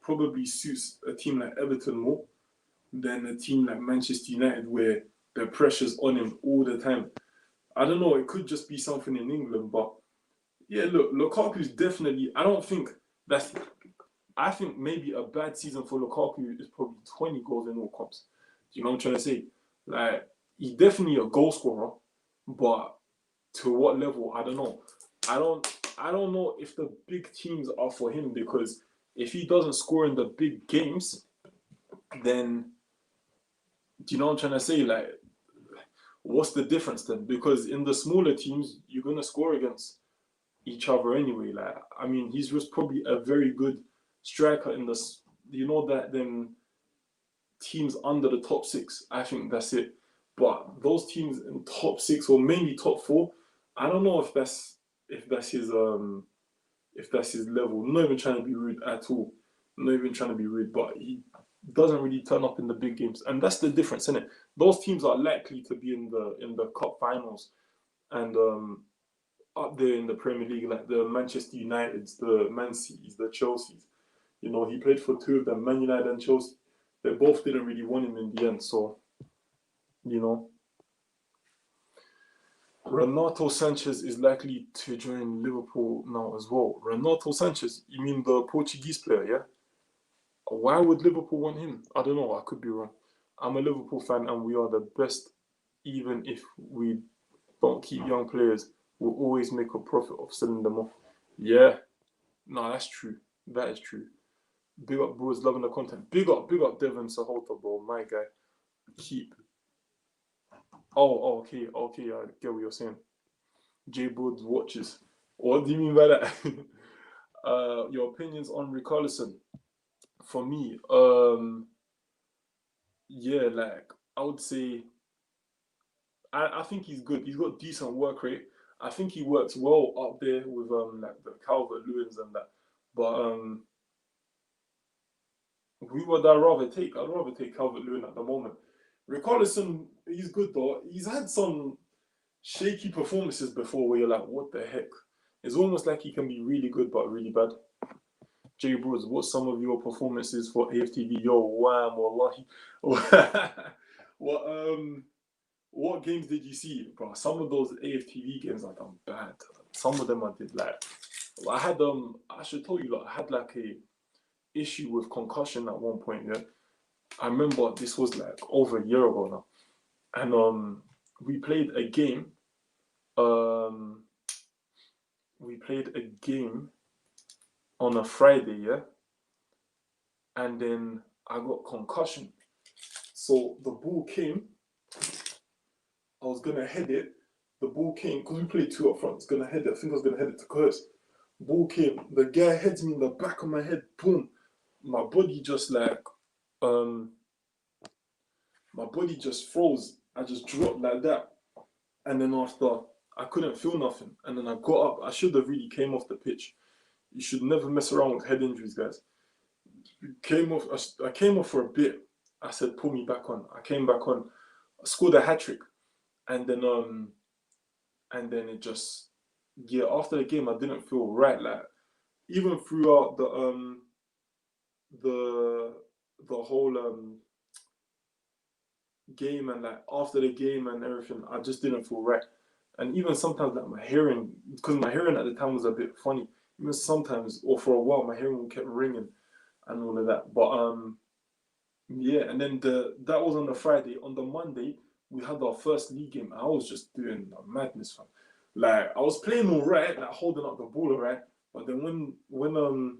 [SPEAKER 1] probably suits a team like Everton more than a team like Manchester United where the pressure's on him all the time. I don't know, it could just be something in England, but yeah, look, Lukaku's definitely, I think maybe a bad season for Lukaku is probably 20 goals in all comps. Do you know what I'm trying to say? Like, he's definitely a goal scorer, but to what level? I don't know. I don't know if the big teams are for him, because if he doesn't score in the big games, then do you know what I'm trying to say? Like, what's the difference then? Because in the smaller teams, you're gonna score against each other anyway. Like, I mean, he's just probably a very good striker in this. You know that them teams under the top six. I think that's it. But those teams in top six or mainly top four, I don't know if that's his level. I'm not even trying to be rude at all. I'm not even trying to be rude, but he doesn't really turn up in the big games, and that's the difference, isn't it? Those teams are likely to be in the cup finals and up there in the Premier League, like the Manchester Uniteds, the Man Cities, the Chelseas. You know, he played for two of them, Man United and Chelsea. They both didn't really win him in the end, so you know. Renato Sanchez is likely to join Liverpool now as well. Renato Sanchez, you mean the Portuguese player, yeah? Why would Liverpool want him? I don't know, I could be wrong. I'm a Liverpool fan and we are the best, even if we don't keep young players. We'll always make a profit of selling them off. Yeah, no, that's true. That is true. Big up, bros, loving the content. Big up Devon Sahota, bro, my guy. Keep. Oh, okay, I get what you're saying. J Bood's watches. What do you mean by that? Your opinions on Richarlison? For me, yeah, like I would say, I think he's good. He's got decent work rate. I think he works well up there with like the Calvert-Lewins and that. But who would I rather take? I'd rather take Calvert-Lewin at the moment. Richarlison, he's good though. He's had some shaky performances before where you're like, what the heck? It's almost like he can be really good but really bad. Jay Bros, what's some of your performances for AFTV? Yo, wham, wallahi. What games did you see, bro? Some of those AFTV games I done bad. Some of them I did like. I had I should tell you, like, I had like a issue with concussion at one point. Yeah, I remember this was like over a year ago now, and we played a game. We played a game on a Friday, yeah, and then I got concussion. So the ball came. I was gonna head it. The ball came because we played two up front. I was gonna head it. I think I was gonna head it to Curse. Ball came. The guy heads me in the back of my head. Boom. My body just like, my body just froze. I just dropped like that. And then after, I couldn't feel nothing. And then I got up. I should have really came off the pitch. You should never mess around with head injuries, guys. I came off for a bit. I said, pull me back on. I came back on. I scored a hat-trick. And then it just, yeah, after the game I didn't feel right. Like, even throughout the whole game, and like after the game and everything, I just didn't feel right. And even sometimes, like my hearing, because my hearing at the time was a bit funny. Even sometimes, or for a while, my hearing kept ringing and all of that. But yeah, and then that was on the Friday. On the Monday, we had our first league game. I was just doing a madness, fam. Like I was playing all right, like holding up the ball all right. But then when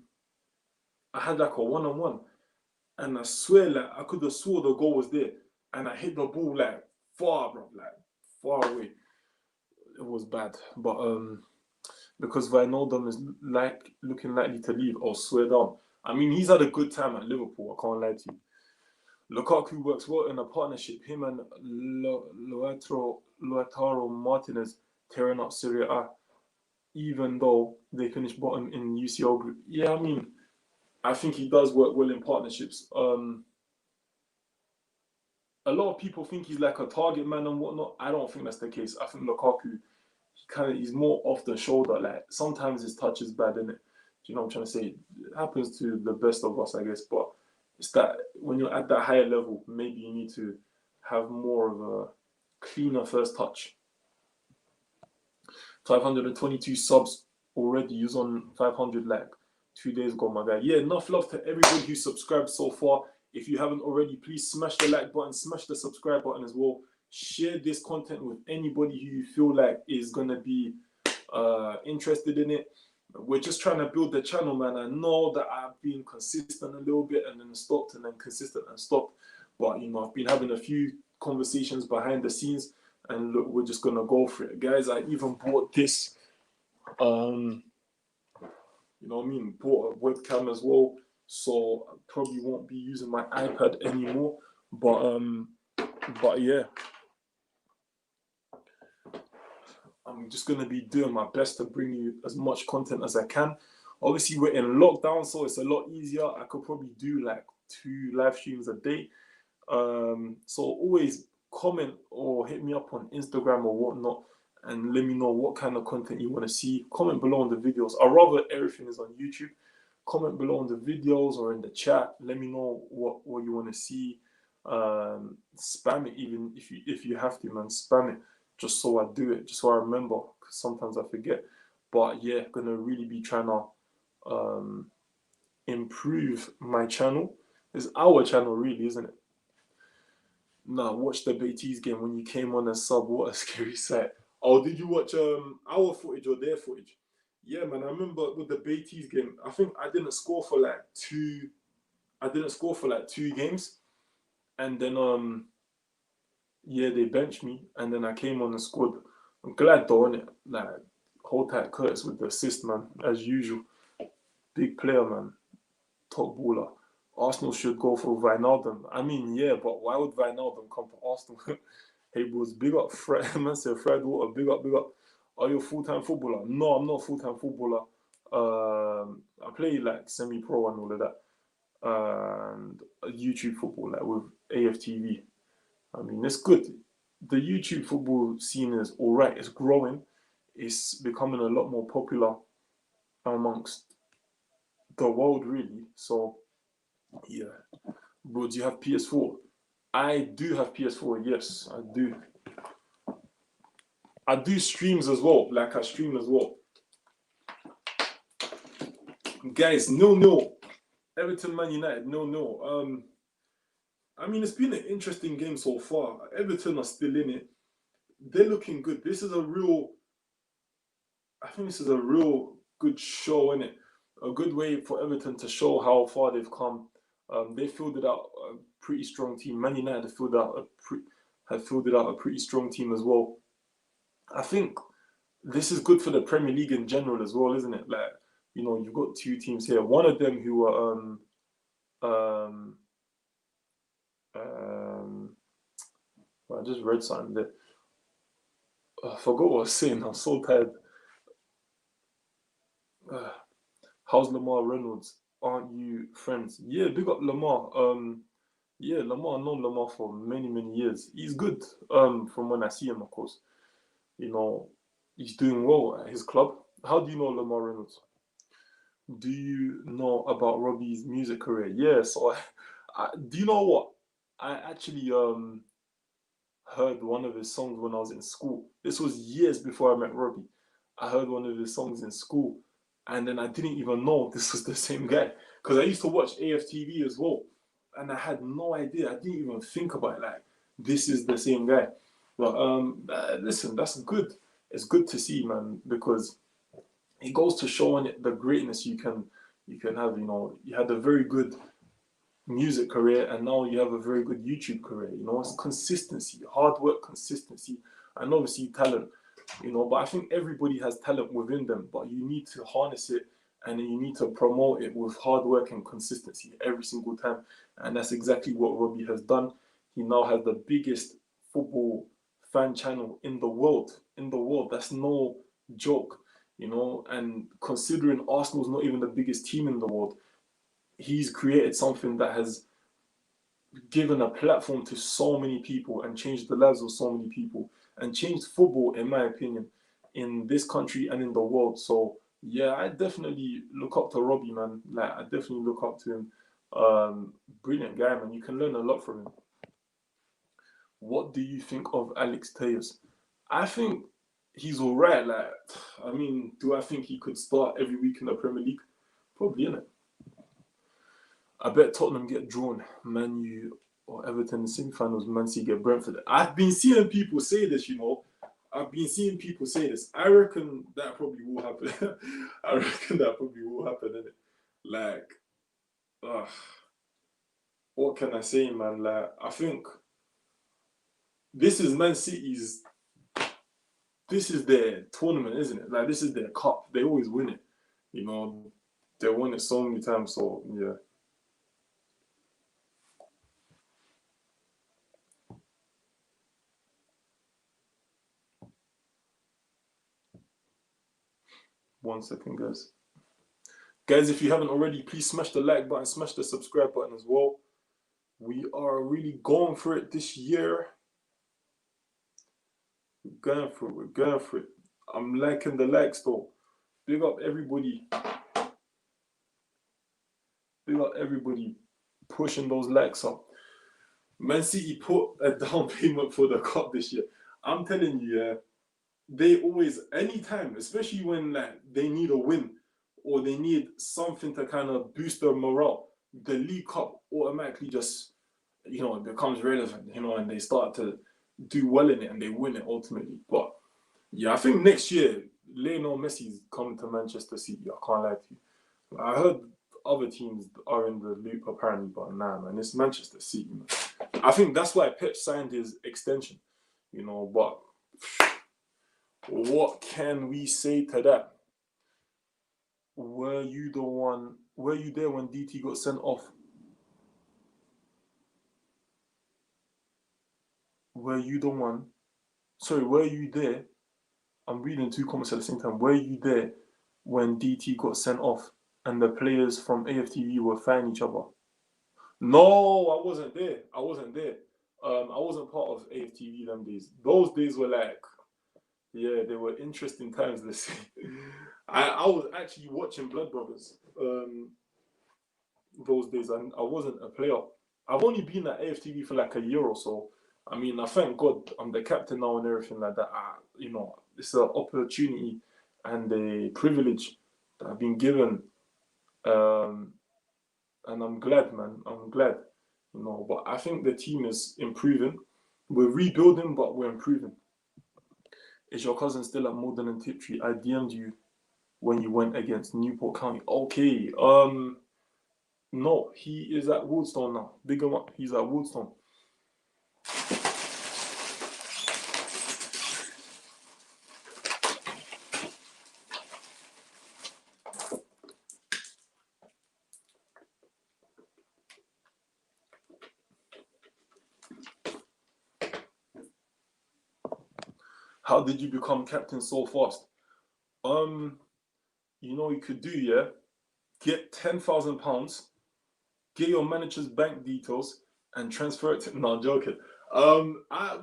[SPEAKER 1] I had like a one-on-one, and I swear, like I could have swore the goal was there, and I hit the ball like far, bro, like far away. It was bad, but because Wijnaldum is looking likely to leave, I'll swear down. I mean, he's had a good time at Liverpool. I can't lie to you. Lukaku works well in a partnership. Him and Lautaro Martinez tearing up Serie A, even though they finished bottom in UCL group. Yeah, I mean, I think he does work well in partnerships. A lot of people think he's like a target man and whatnot. I don't think that's the case. I think Lukaku, he's more off the shoulder. Like sometimes his touch is bad, innit? Do you know what I'm trying to say? It happens to the best of us, I guess. But it's that when you're at that higher level, maybe you need to have more of a cleaner first touch. 522 subs already. He was on 500 like 2 days ago, my guy. Yeah, enough love to everybody who subscribed so far. If you haven't already, please smash the like button, smash the subscribe button as well. Share this content with anybody who you feel like is going to be interested in it. We're just trying to build the channel, man. I know that I've been consistent a little bit and then stopped and then consistent and stopped. But, you know, I've been having a few conversations behind the scenes and look, we're just going to go for it. Guys, I even bought this, you know what I mean? Bought a webcam as well. So I probably won't be using my iPad anymore. But yeah. I'm just going to be doing my best to bring you as much content as I can. Obviously, we're in lockdown, so it's a lot easier. I could probably do like 2 live streams a day. So always comment or hit me up on Instagram or whatnot and let me know what kind of content you want to see. Comment below on the videos. I'd rather everything is on YouTube. Comment below on the videos or in the chat. Let me know what you want to see. Spam it even if you have to, man. Spam it. Just so I do it, just so I remember, because sometimes I forget. But yeah, gonna really be trying to improve my channel. It's our channel, really, isn't it? Nah, watch the Beatties game when you came on as sub. What a scary sight. Oh, did you watch our footage or their footage? Yeah, man. I remember with the Beatties game. I think I didn't score for like 2. I didn't score for like 2 games, and then yeah, they benched me, and then I came on and scored. I'm glad though, innit? Like, hold tight Curtis with the assist, man, as usual. Big player, man. Top baller. Arsenal should go for Wijnaldum. I mean, yeah, but why would Wijnaldum come to Arsenal? Hey, boys, big up Fred. Man said Fred Water, big up, big up. Are you a full-time footballer? No, I'm not a full-time footballer. I play like semi-pro and all of that. And YouTube football, like with AFTV. I mean, it's good. The YouTube football scene is all right. It's growing. It's becoming a lot more popular amongst the world, really. So, yeah. Bro, do you have PS4? I do have PS4. Yes, I do. I do streams as well. Like, I stream as well. Guys, 0-0. Everton Man United, 0-0. I mean, it's been an interesting game so far. Everton are still in it. They're looking good. I think this is a real good show, innit? A good way for Everton to show how far they've come. They fielded out a pretty strong team. Man United have fielded out a pretty strong team as well. I think this is good for the Premier League in general as well, isn't it? Like, you know, you've got 2 teams here. One of them who are I just read something there. I forgot what I was saying. I'm so tired. How's Lamar Reynolds? Aren't you friends? Yeah, big up Lamar. Yeah, Lamar, I've known Lamar for many, many years. He's good. From when I see him, of course. You know, he's doing well at his club. How do you know Lamar Reynolds? Do you know about Robbie's music career? Yeah, so do you know what? I actually heard one of his songs when I was in school. This was years before I met Robbie. I heard one of his songs in school, and then I didn't even know this was the same guy because I used to watch AFTV as well, and I had no idea. I didn't even think about it, like this is the same guy. But listen, that's good. It's good to see, man, because it goes to showing it the greatness you can have. You know, you had a very good music career, and now you have a very good YouTube career. You know, it's consistency, hard work, consistency, and obviously talent. You know, but I think everybody has talent within them, but you need to harness it and you need to promote it with hard work and consistency every single time. And that's exactly what Robbie has done. He now has the biggest football fan channel in the world. In the world, that's no joke. You know, and considering Arsenal's not even the biggest team in the world, he's created something that has given a platform to so many people and changed the lives of so many people and changed football, in my opinion, in this country and in the world. So yeah, I definitely look up to Robbie, man. Like, I definitely look up to him. Brilliant guy, man. You can learn a lot from him. What do you think of Alex Telles? I think he's all right. Like, I mean, do I think he could start every week in the Premier League? Probably, innit? I bet Tottenham get drawn. Man U or Everton in the semi-finals. Man City get Brentford. I've been seeing people say this, you know. I've been seeing people say this. I reckon that probably will happen. I reckon that probably will happen, innit? Like, what can I say, man? Like, I think this is Man City's. This is their tournament, isn't it? Like, this is their cup. They always win it. You know, they won it so many times. So yeah. One second, guys. Guys, if you haven't already, please smash the like button, smash the subscribe button as well. We are really going for it this year. We're going for it. We're going for it. I'm liking the likes though. Big up everybody. Big up everybody pushing those likes up. Man City put a down payment for the cup this year. I'm telling you, yeah, they always, anytime, especially when like they need a win or they need something to kind of boost their morale, the League Cup automatically just, you know, it becomes relevant, you know, and they start to do well in it and they win it ultimately. But yeah, I think next year, Lionel Messi's coming to Manchester City. I can't lie to you. I heard other teams are in the loop apparently, but nah, man, it's Manchester City, man. I think that's why Pep signed his extension, you know, but what can we say to that? Were you there when DT got sent off? Were you the one? Sorry, were you there? I'm reading two comments at the same time. Were you there when DT got sent off and the players from AFTV were fighting each other? No, I wasn't there. I wasn't there. I wasn't part of AFTV them days. Those days were like, yeah, they were interesting times, let's say. I was actually watching Blood Brothers those days, and I wasn't a player. I've only been at AFTV for like a year or so. I mean, I thank God I'm the captain now and everything like that. You know, it's an opportunity and a privilege that I've been given. And I'm glad, man. I'm glad, you know. But I think the team is improving. We're rebuilding, but we're improving. Is your cousin still at Morden and Tiptree? I DM'd you when you went against Newport County. Okay. No, he is at Woodstone now. Big him up. He's at Woodstone. How did you become captain so fast? You know what you could do, yeah? Get £10,000, get your manager's bank details, and transfer it to. No, I'm joking.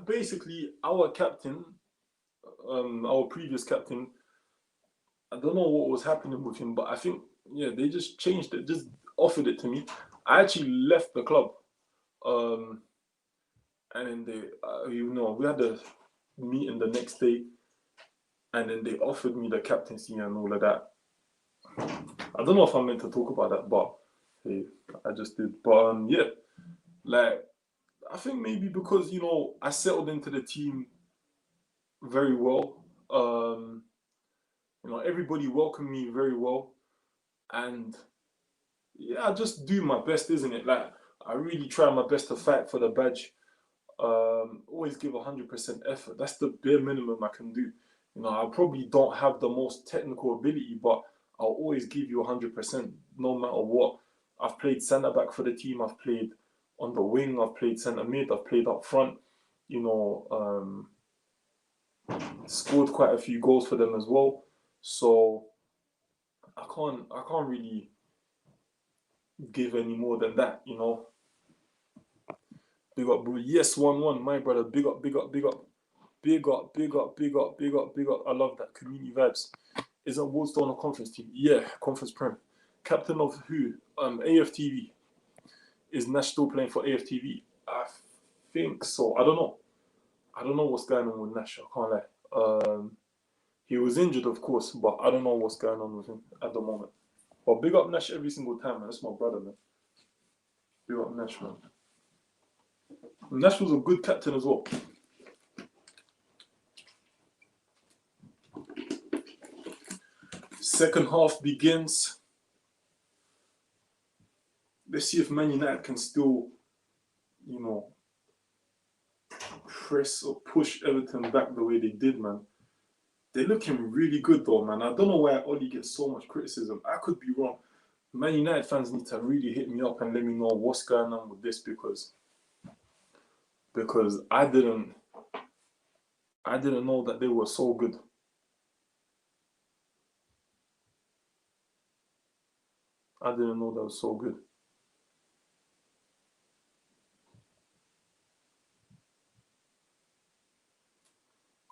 [SPEAKER 1] Basically, our captain, our previous captain, I don't know what was happening with him, but I think, yeah, they just changed it, just offered it to me. I actually left the club. and then we had a meeting the next day, and then they offered me the captaincy and all of that. I don't know if I'm meant to talk about that, but hey, I just did. But yeah, like I think maybe because I settled into the team very well. Everybody welcomed me very well, and yeah, I just do my best, isn't it? Like I really try my best to fight for the badge. Always give 100% effort. That's the bare minimum I can do. I probably don't have the most technical ability, but I'll always give you 100% no matter what. I've played centre back for the team. I've played on the wing. I've played centre mid. I've played up front. Scored quite a few goals for them as well. So I can't really give any more than that. Big up, bro. Yes, 1-1, my brother. Big up, big up, big up. Big up, big up, big up, big up, big up. I love that. Community vibes. Isn't Woodstone on a conference team? Yeah, conference prem. Captain of who? AFTV. Is Nash still playing for AFTV? I think so. I don't know. I don't know what's going on with Nash. I can't lie. He was injured, of course, but I don't know what's going on with him at the moment. But big up Nash every single time, man. That's my brother, man. Big up Nash, man. Nash was a good captain as well. Second half begins. Let's see if Man United can still, press or push Everton back the way they did, man. They're looking really good though, man. I don't know why Oli gets so much criticism. I could be wrong. Man United fans need to really hit me up and let me know what's going on with this because I didn't know that they were so good. I didn't know that was so good.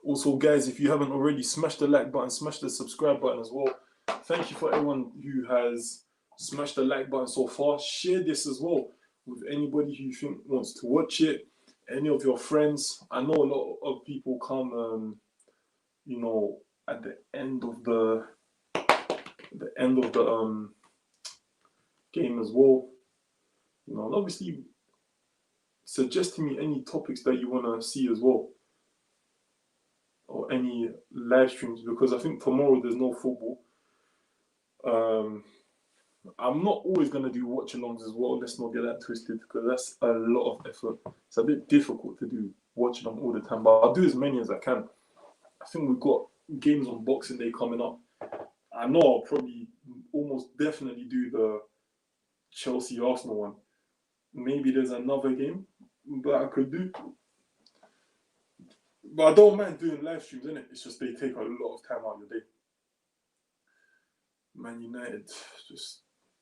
[SPEAKER 1] Also, guys, if you haven't already, smash the like button, smash the subscribe button as well. Thank you for everyone who has smashed the like button so far. Share this as well with anybody who you think wants to watch it. Any of your friends. I know a lot of people come, at the end of the game as well. Obviously, suggest to me any topics that you want to see as well. Or any live streams because I think tomorrow there's no football. I'm not always going to do watch-alongs as well. Let's not get that twisted because that's a lot of effort. It's a bit difficult to do watch-along all the time, but I'll do as many as I can. I think we've got games on Boxing Day coming up. I know I'll probably almost definitely do the Chelsea-Arsenal one. Maybe there's another game that I could do. But I don't mind doing live streams, innit? It's just they take a lot of time out of your day. Man United,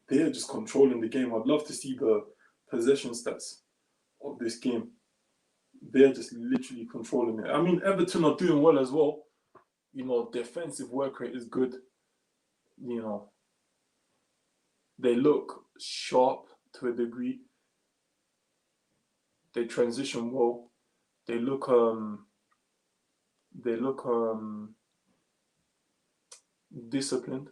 [SPEAKER 1] they're just controlling the game. I'd love to see the possession stats of this game. They're just literally controlling it. I mean, Everton are doing well as well. Defensive work rate is good. They look sharp to a degree. They transition well. They look disciplined.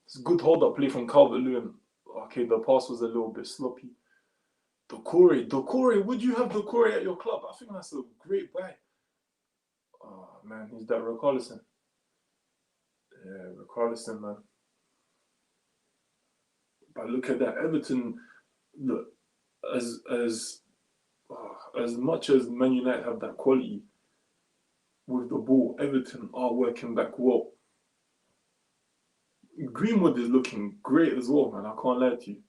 [SPEAKER 1] It's a good hold-up play from Calvert-Lewin. Okay, the pass was a little bit sloppy. Doucouré, would you have Doucouré at your club? I think that's a great buy. Oh, man, he's that Richarlison. Yeah, Richarlison, man. But look at that. Everton, look, as much as Man United have that quality with the ball, Everton are working back well. Greenwood is looking great as well, man. I can't lie to you.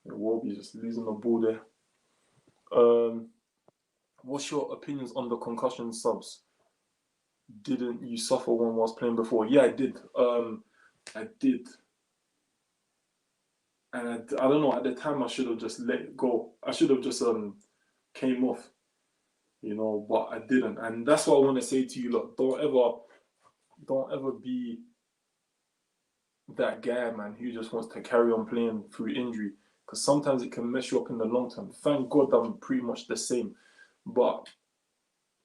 [SPEAKER 1] Robbie just losing the ball there. What's your opinions on the concussion subs? Didn't you suffer one whilst playing before? Yeah, I did. I did. And I don't know, at the time I should have just let it go. I should have just came off, but I didn't. And that's what I want to say to you, look, don't ever be that guy, man, who just wants to carry on playing through injury. because sometimes it can mess you up in the long term. Thank God I'm pretty much the same. But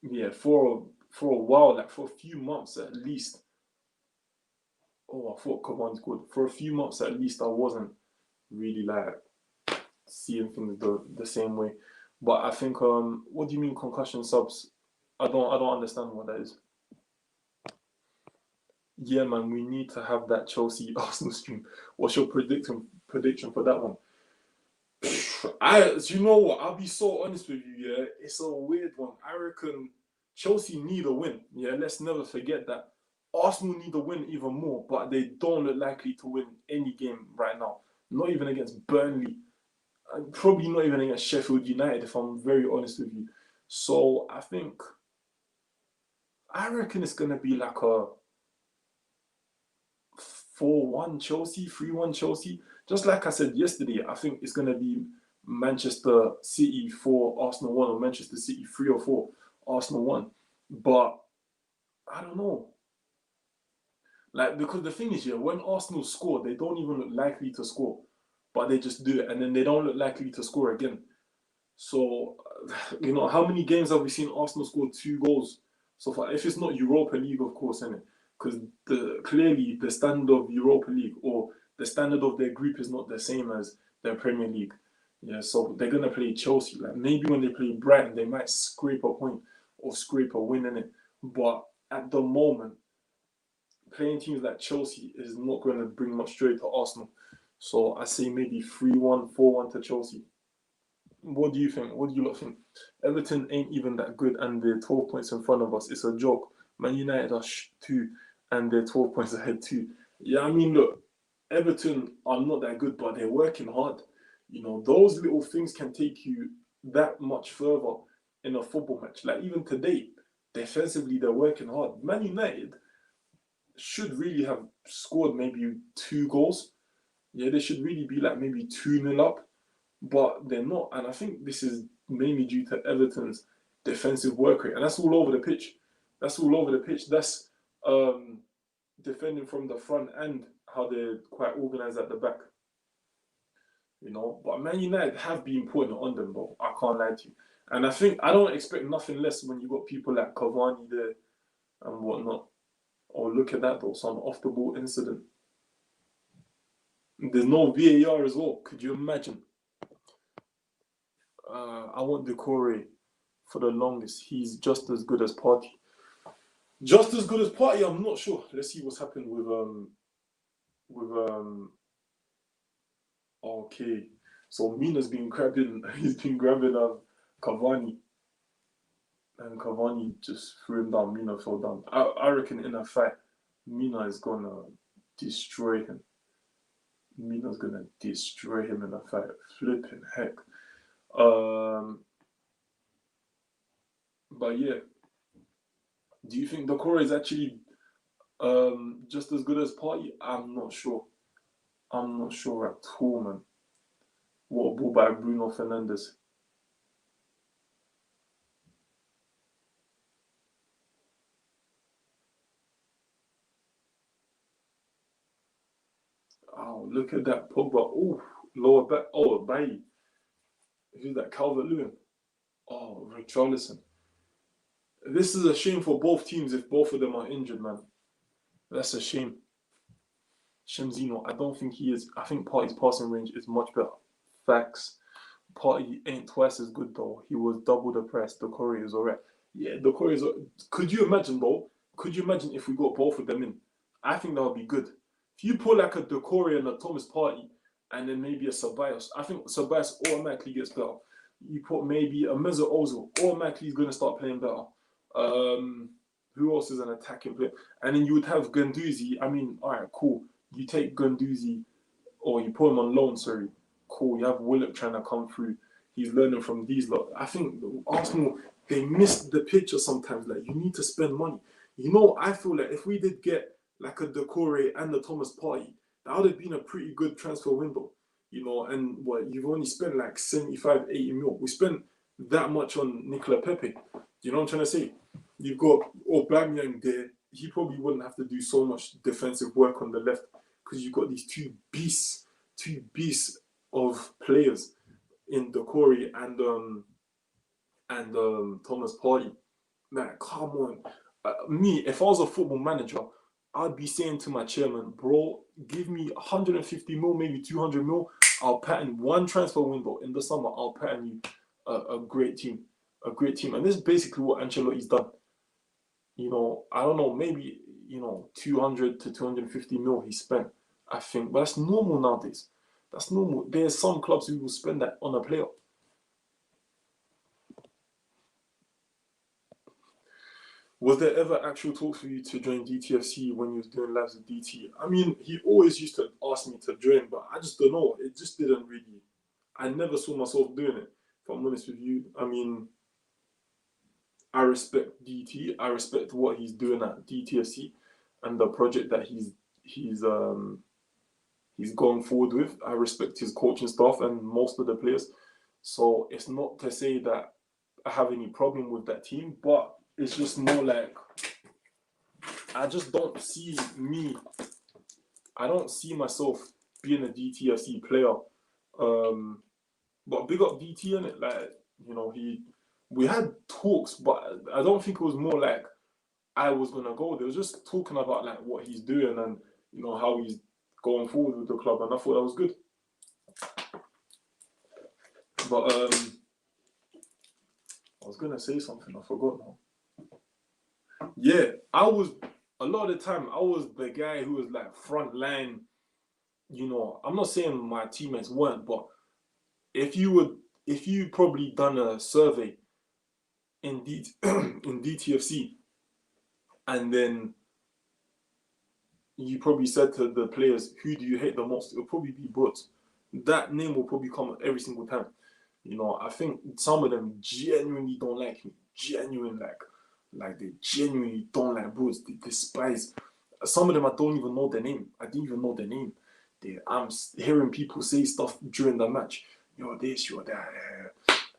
[SPEAKER 1] yeah, for a while, like for a few months at least. Oh, I thought Cavani's good. For a few months at least, I wasn't really like seeing things the same way. But I think what do you mean concussion subs? I don't understand what that is. Yeah, man, we need to have that Chelsea Arsenal stream. What's your prediction for that one? You know what? I'll be so honest with you. Yeah, it's a weird one. I reckon Chelsea need a win. Yeah, let's never forget that. Arsenal need a win even more, but they don't look likely to win any game right now. Not even against Burnley. And probably not even against Sheffield United, if I'm very honest with you. So I reckon it's gonna be like a 4-1 Chelsea, 3-1 Chelsea. Just like I said yesterday, I think it's going to be Manchester City 4, Arsenal 1, or Manchester City 3 or 4, Arsenal 1. But I don't know. Like, because the thing is, yeah, when Arsenal score, they don't even look likely to score. But they just do it, and then they don't look likely to score again. So, how many games have we seen Arsenal score 2 goals so far? If it's not Europa League, of course, innit? Because clearly the standard of Europa League or the standard of their group is not the same as their Premier League. Yeah, so they're gonna play Chelsea. Like maybe when they play Brighton, they might scrape a point or scrape a win in it. But at the moment, playing teams like Chelsea is not going to bring much joy to Arsenal. So I say maybe 3-1, 4-1 to Chelsea. What do you think? What do you lot think? Everton ain't even that good, and they're 12 points in front of us. It's a joke. Man United are 2, and they're 12 points ahead too. Yeah, I mean, look, Everton are not that good, but they're working hard. Those little things can take you that much further in a football match. Like even today, defensively, they're working hard. Man United should really have scored maybe 2 goals. Yeah, they should really be like maybe 2-0 up, but they're not. And I think this is mainly due to Everton's defensive work rate. And that's all over the pitch. That's defending from the front and how they're quite organised at the back. But Man United have been putting it on them, though. I can't lie to you. And I think I don't expect nothing less when you got people like Cavani there and whatnot. Oh, look at that, though. Some off-the-ball incident. There's no VAR as well. Could you imagine? I want Decore for the longest. He's just as good as Partey. Just as good as Partey, I'm not sure. Let's see what's happened okay. So Mina's been grabbing Cavani. And Cavani just threw him down. Mina fell down. I reckon in a fight, Mina is gonna destroy him. Mina's gonna destroy him in a fight. Flipping heck. But yeah. Do you think Decore is actually just as good as Partey? I'm not sure. I'm not sure at all, man. What a ball by Bruno Fernandes. Oh, look at that. Pogba. Oh, lower back. Oh, Bailly. Who's that? Calvert-Lewin. Oh, Richarlison. This is a shame for both teams if both of them are injured, man. That's a shame. Shemzino, I don't think he is. I think Partey's passing range is much better. Facts. Partey ain't twice as good, though. He was double the price. Decore is alright. Yeah, Decore is. Could you imagine, though? Could you imagine if we got both of them in? I think that would be good. If you put like a Decore and a Thomas Partey, and then maybe a Ceballos, I think Ceballos automatically gets better. You put maybe a Mesut Ozil, automatically he's going to start playing better. Who else is an attacking player? And then you would have Guendouzi. I mean, all right, cool. You take Guendouzi, or you put him on loan, sorry. Cool. You have Willock trying to come through. He's learning from these lot. I think Arsenal, they missed the picture sometimes. Like, you need to spend money. I feel like if we did get like a Decore and a Thomas Partey, that would have been a pretty good transfer window. And what, you've only spent like 75, 80 mil. We spent that much on Nicola Pepe. You know what I'm trying to say? You've got Aubameyang there. He probably wouldn't have to do so much defensive work on the left because you've got these two beasts of players in Decore and Thomas Partey. Man, come on. Me, if I was a football manager, I'd be saying to my chairman, bro, give me 150 mil, maybe 200 mil. I'll pattern one transfer window in the summer. I'll pattern you a great team. A great team. And this is basically what Ancelotti's done. You know, I don't know, maybe, you know, 200 to 250 mil he spent, I think. But that's normal nowadays. That's normal. There's some clubs who will spend that on a player. Was there ever actual talks for you to join DTFC when you was doing lives with DT? I mean, he always used to ask me to join, but I just don't know. It just didn't really. I never saw myself doing it, if I'm honest with you. I mean, I respect DT. I respect what he's doing at DTFC and the project that he's going forward with. I respect his coaching staff and most of the players. So it's not to say that I have any problem with that team, but it's just more like I just don't see me. I don't see myself being a DTFC player. But big up DT in it, like, you know, we had talks, but I don't think it was more like I was gonna go. They was just talking about like what he's doing and, you know, how he's going forward with the club, and I thought that was good. But I was gonna say something, I forgot now. Yeah, a lot of the time I was the guy who was like front line. You know, I'm not saying my teammates weren't, but if you probably done a survey in DTFC, and then you probably said to the players, who do you hate the most? It'll probably be Brooks. That name will probably come up every single time. You know, I think some of them genuinely don't like me. Genuine, like they genuinely don't like Brooks. They despise. Some of them I don't even know their name. I didn't even know their name. I'm hearing people say stuff during the match. You're this, you're that.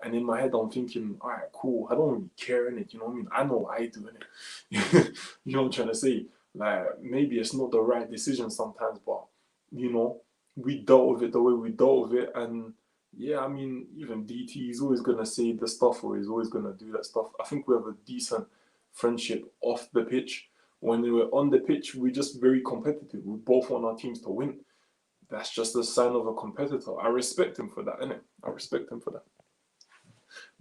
[SPEAKER 1] And in my head, I'm thinking, all right, cool. I don't really care in it. You know what I mean? I know what I do in it. You know what I'm trying to say? Like, maybe it's not the right decision sometimes, but, you know, we dealt with it the way we dealt with it. And yeah, I mean, even DT is always going to say the stuff, or he's always going to do that stuff. I think we have a decent friendship off the pitch. When we were on the pitch, we're just very competitive. We both want our teams to win. That's just a sign of a competitor. I respect him for that, innit? I respect him for that.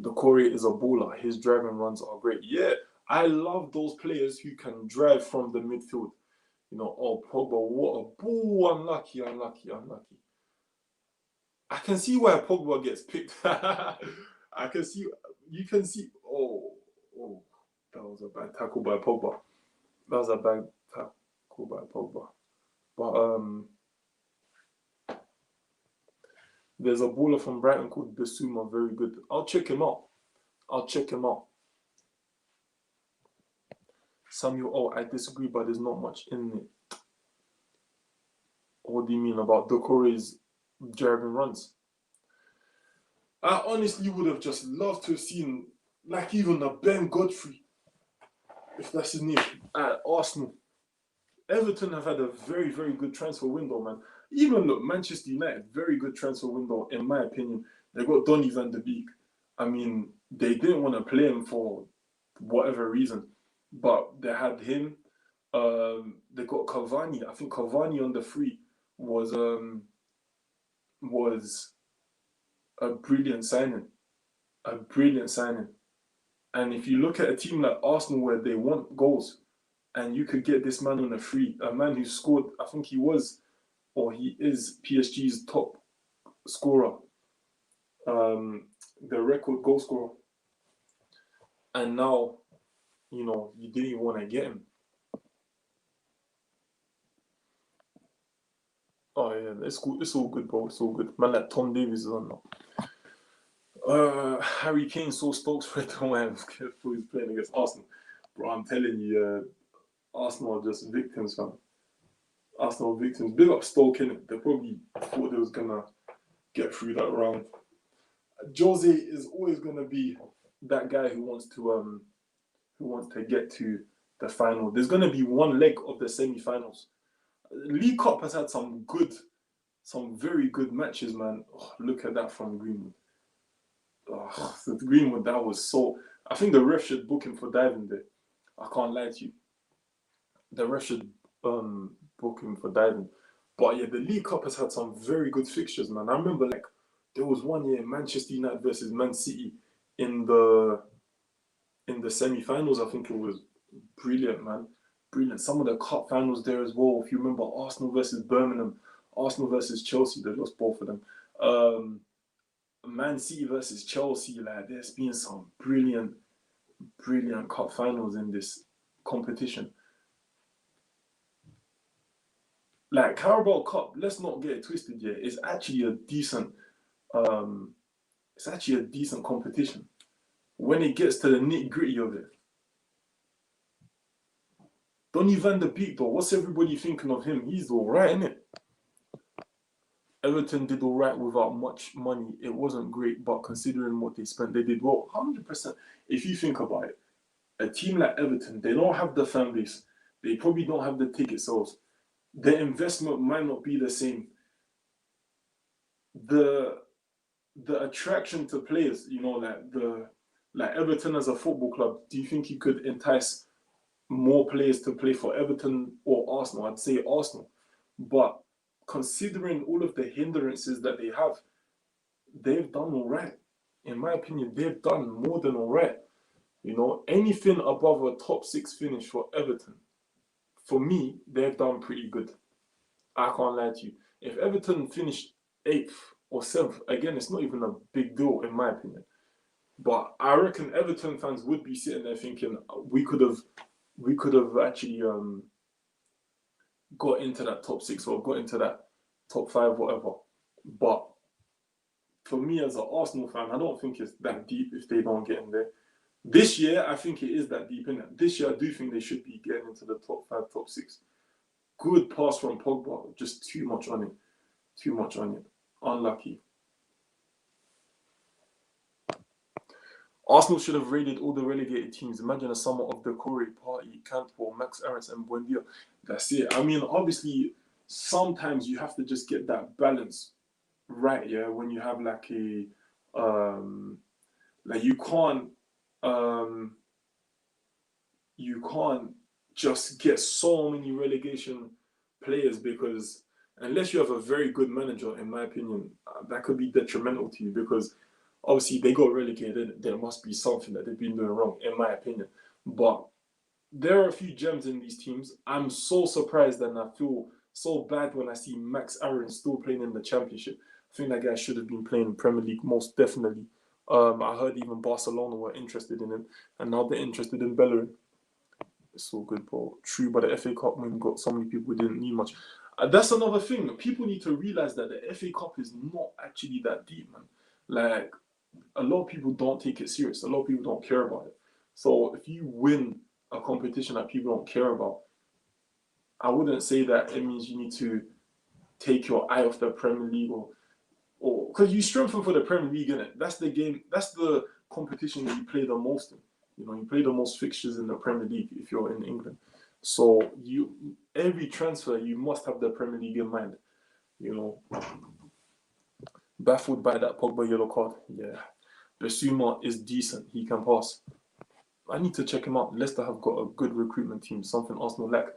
[SPEAKER 1] Decore is a baller. His driving runs are great. Yeah, I love those players who can drive from the midfield. You know, oh, Pogba, what a ball. Unlucky. I can see why Pogba gets picked. I can see, you can see, oh, that was a bad tackle by Pogba. But, there's a baller from Brighton called Bissouma, very good. I'll check him out. Samuel, I disagree, but there's not much in it. What do you mean about Decore's driving runs? I honestly would have just loved to have seen, like, even a Ben Godfrey, if that's his name, at Arsenal. Everton have had a very, very good transfer window, man. Even look, Manchester United, very good transfer window, in my opinion. They got Donny van de Beek. I mean, they didn't want to play him for whatever reason, but they had him. They got Cavani. I think Cavani on the free was a brilliant signing. And if you look at a team like Arsenal where they want goals, and you could get this man on a free, a man who scored, I think he is PSG's top scorer, the record goal scorer. And now, you know, you didn't even want to get him. Oh yeah, it's cool. It's all good, bro. It's all good. Man, like Tom Davies is on now. Harry Kane saw Stokes for it when he was playing against Arsenal. Bro, I'm telling you, Arsenal are just victims, fam. Arsenal victims. Big up Stoke, innit? They probably thought they was gonna get through that round. Jose is always gonna be that guy who wants to get to the final. There's gonna be one leg of the semi-finals. League Cup has had some good some very good matches, man. Oh, look at that from Greenwood. Oh, the Greenwood, that was so. I think the ref should book him for diving there. I can't lie to you. The ref should book him for diving. But yeah, the League Cup has had some very good fixtures, man. I remember like there was one year Manchester United versus Man City in the semi-finals. I think it was brilliant, man. Brilliant. Some of the cup finals there as well. If you remember Arsenal versus Birmingham, Arsenal versus Chelsea, they lost both of them. Man City versus Chelsea, like there's been some brilliant cup finals in this competition. Like Carabao Cup, let's not get it twisted yet. It's actually a decent competition. When it gets to the nitty-gritty of it. Donny van de Beek though, what's everybody thinking of him? He's alright, innit? Everton did alright without much money. It wasn't great, but considering what they spent, they did well. 100%. If you think about it, a team like Everton, they don't have the fan base. They probably don't have the ticket sales. The investment might not be the same. The attraction to players, you know, like Everton as a football club, do you think you could entice more players to play for Everton or Arsenal? I'd say Arsenal. But considering all of the hindrances that they have, they've done all right. In my opinion, they've done more than all right. You know, anything above a top 6 finish for Everton, for me, they've done pretty good. I can't lie to you. If Everton finished 8th or 7th, again, it's not even a big deal in my opinion. But I reckon Everton fans would be sitting there thinking we could have actually got into that top 6 or got into that top 5, whatever. But for me as an Arsenal fan, I don't think it's that deep if they don't get in there. This year, I think it is that deep in it. This year, I do think they should be getting into the top 5, top 6. Good pass from Pogba, just too much on it. Too much on it. Unlucky. Arsenal should have raided all the relegated teams. Imagine a summer of the Corey Party, Cantwell, Max Aarons, and Buendia. That's it. I mean, obviously, sometimes you have to just get that balance right, yeah? When you have like a... you can't just get so many relegation players because unless you have a very good manager, in my opinion, that could be detrimental to you because obviously they got relegated. There must be something that they've been doing wrong, in my opinion. But there are a few gems in these teams. I'm so surprised and I feel so bad when I see Max Aarons still playing in the Championship. I think that guy should have been playing in Premier League most definitely. I heard even Barcelona were interested in him, and now they're interested in Bellerin. It's all good, bro. True, but the FA Cup win got so many people who didn't need much. That's another thing. People need to realize that the FA Cup is not actually that deep, man. Like, a lot of people don't take it serious. A lot of people don't care about it. So if you win a competition that people don't care about, I wouldn't say that it means you need to take your eye off the Premier League or because you strengthen for the Premier League, innit? That's the game. That's the competition that you play the most in. You know, you play the most fixtures in the Premier League if you're in England. So every transfer, you must have the Premier League in mind. You know, baffled by that Pogba yellow card. Yeah, Bissouma is decent. He can pass. I need to check him out. Leicester have got a good recruitment team, something Arsenal lack.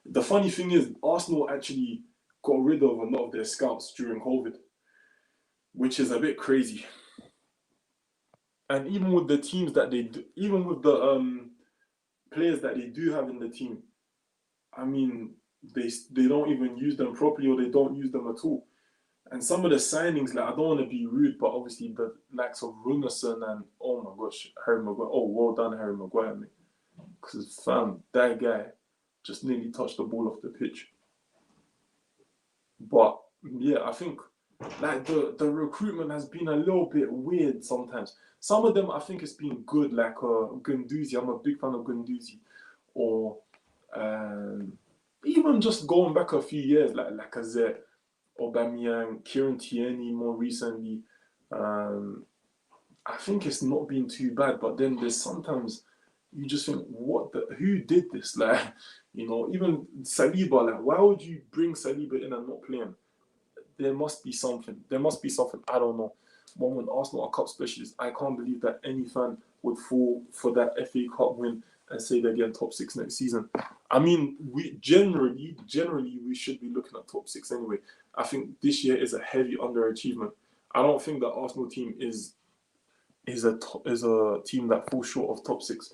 [SPEAKER 1] The funny thing is, Arsenal actually got rid of a lot of their scouts during COVID, which is a bit crazy. And even with the teams that they do, even with the players that they do have in the team, I mean, they don't even use them properly or they don't use them at all. And some of the signings, like I don't want to be rude, but obviously the likes of Runarsson and oh my gosh, Harry Maguire. Oh, well done, Harry Maguire, mate. Because fam, that guy just nearly touched the ball off the pitch. But yeah, I think like the recruitment has been a little bit weird sometimes. Some of them I think it's been good, like Guendouzi. I'm a big fan of Guendouzi. Or even just going back a few years, like Lacazette, Aubameyang, Kieran Tierney more recently. I think it's not been too bad, but then there's sometimes you just think, who did this? Like, you know, even Saliba, like, why would you bring Saliba in and not play him? there must be something. There must be something. I don't know. But when Arsenal are cup specialists, I can't believe that any fan would fall for that FA Cup win and say they're getting top 6 next season. I mean, we generally we should be looking at top 6 anyway. I think this year is a heavy underachievement. I don't think the Arsenal team is a team that falls short of top 6.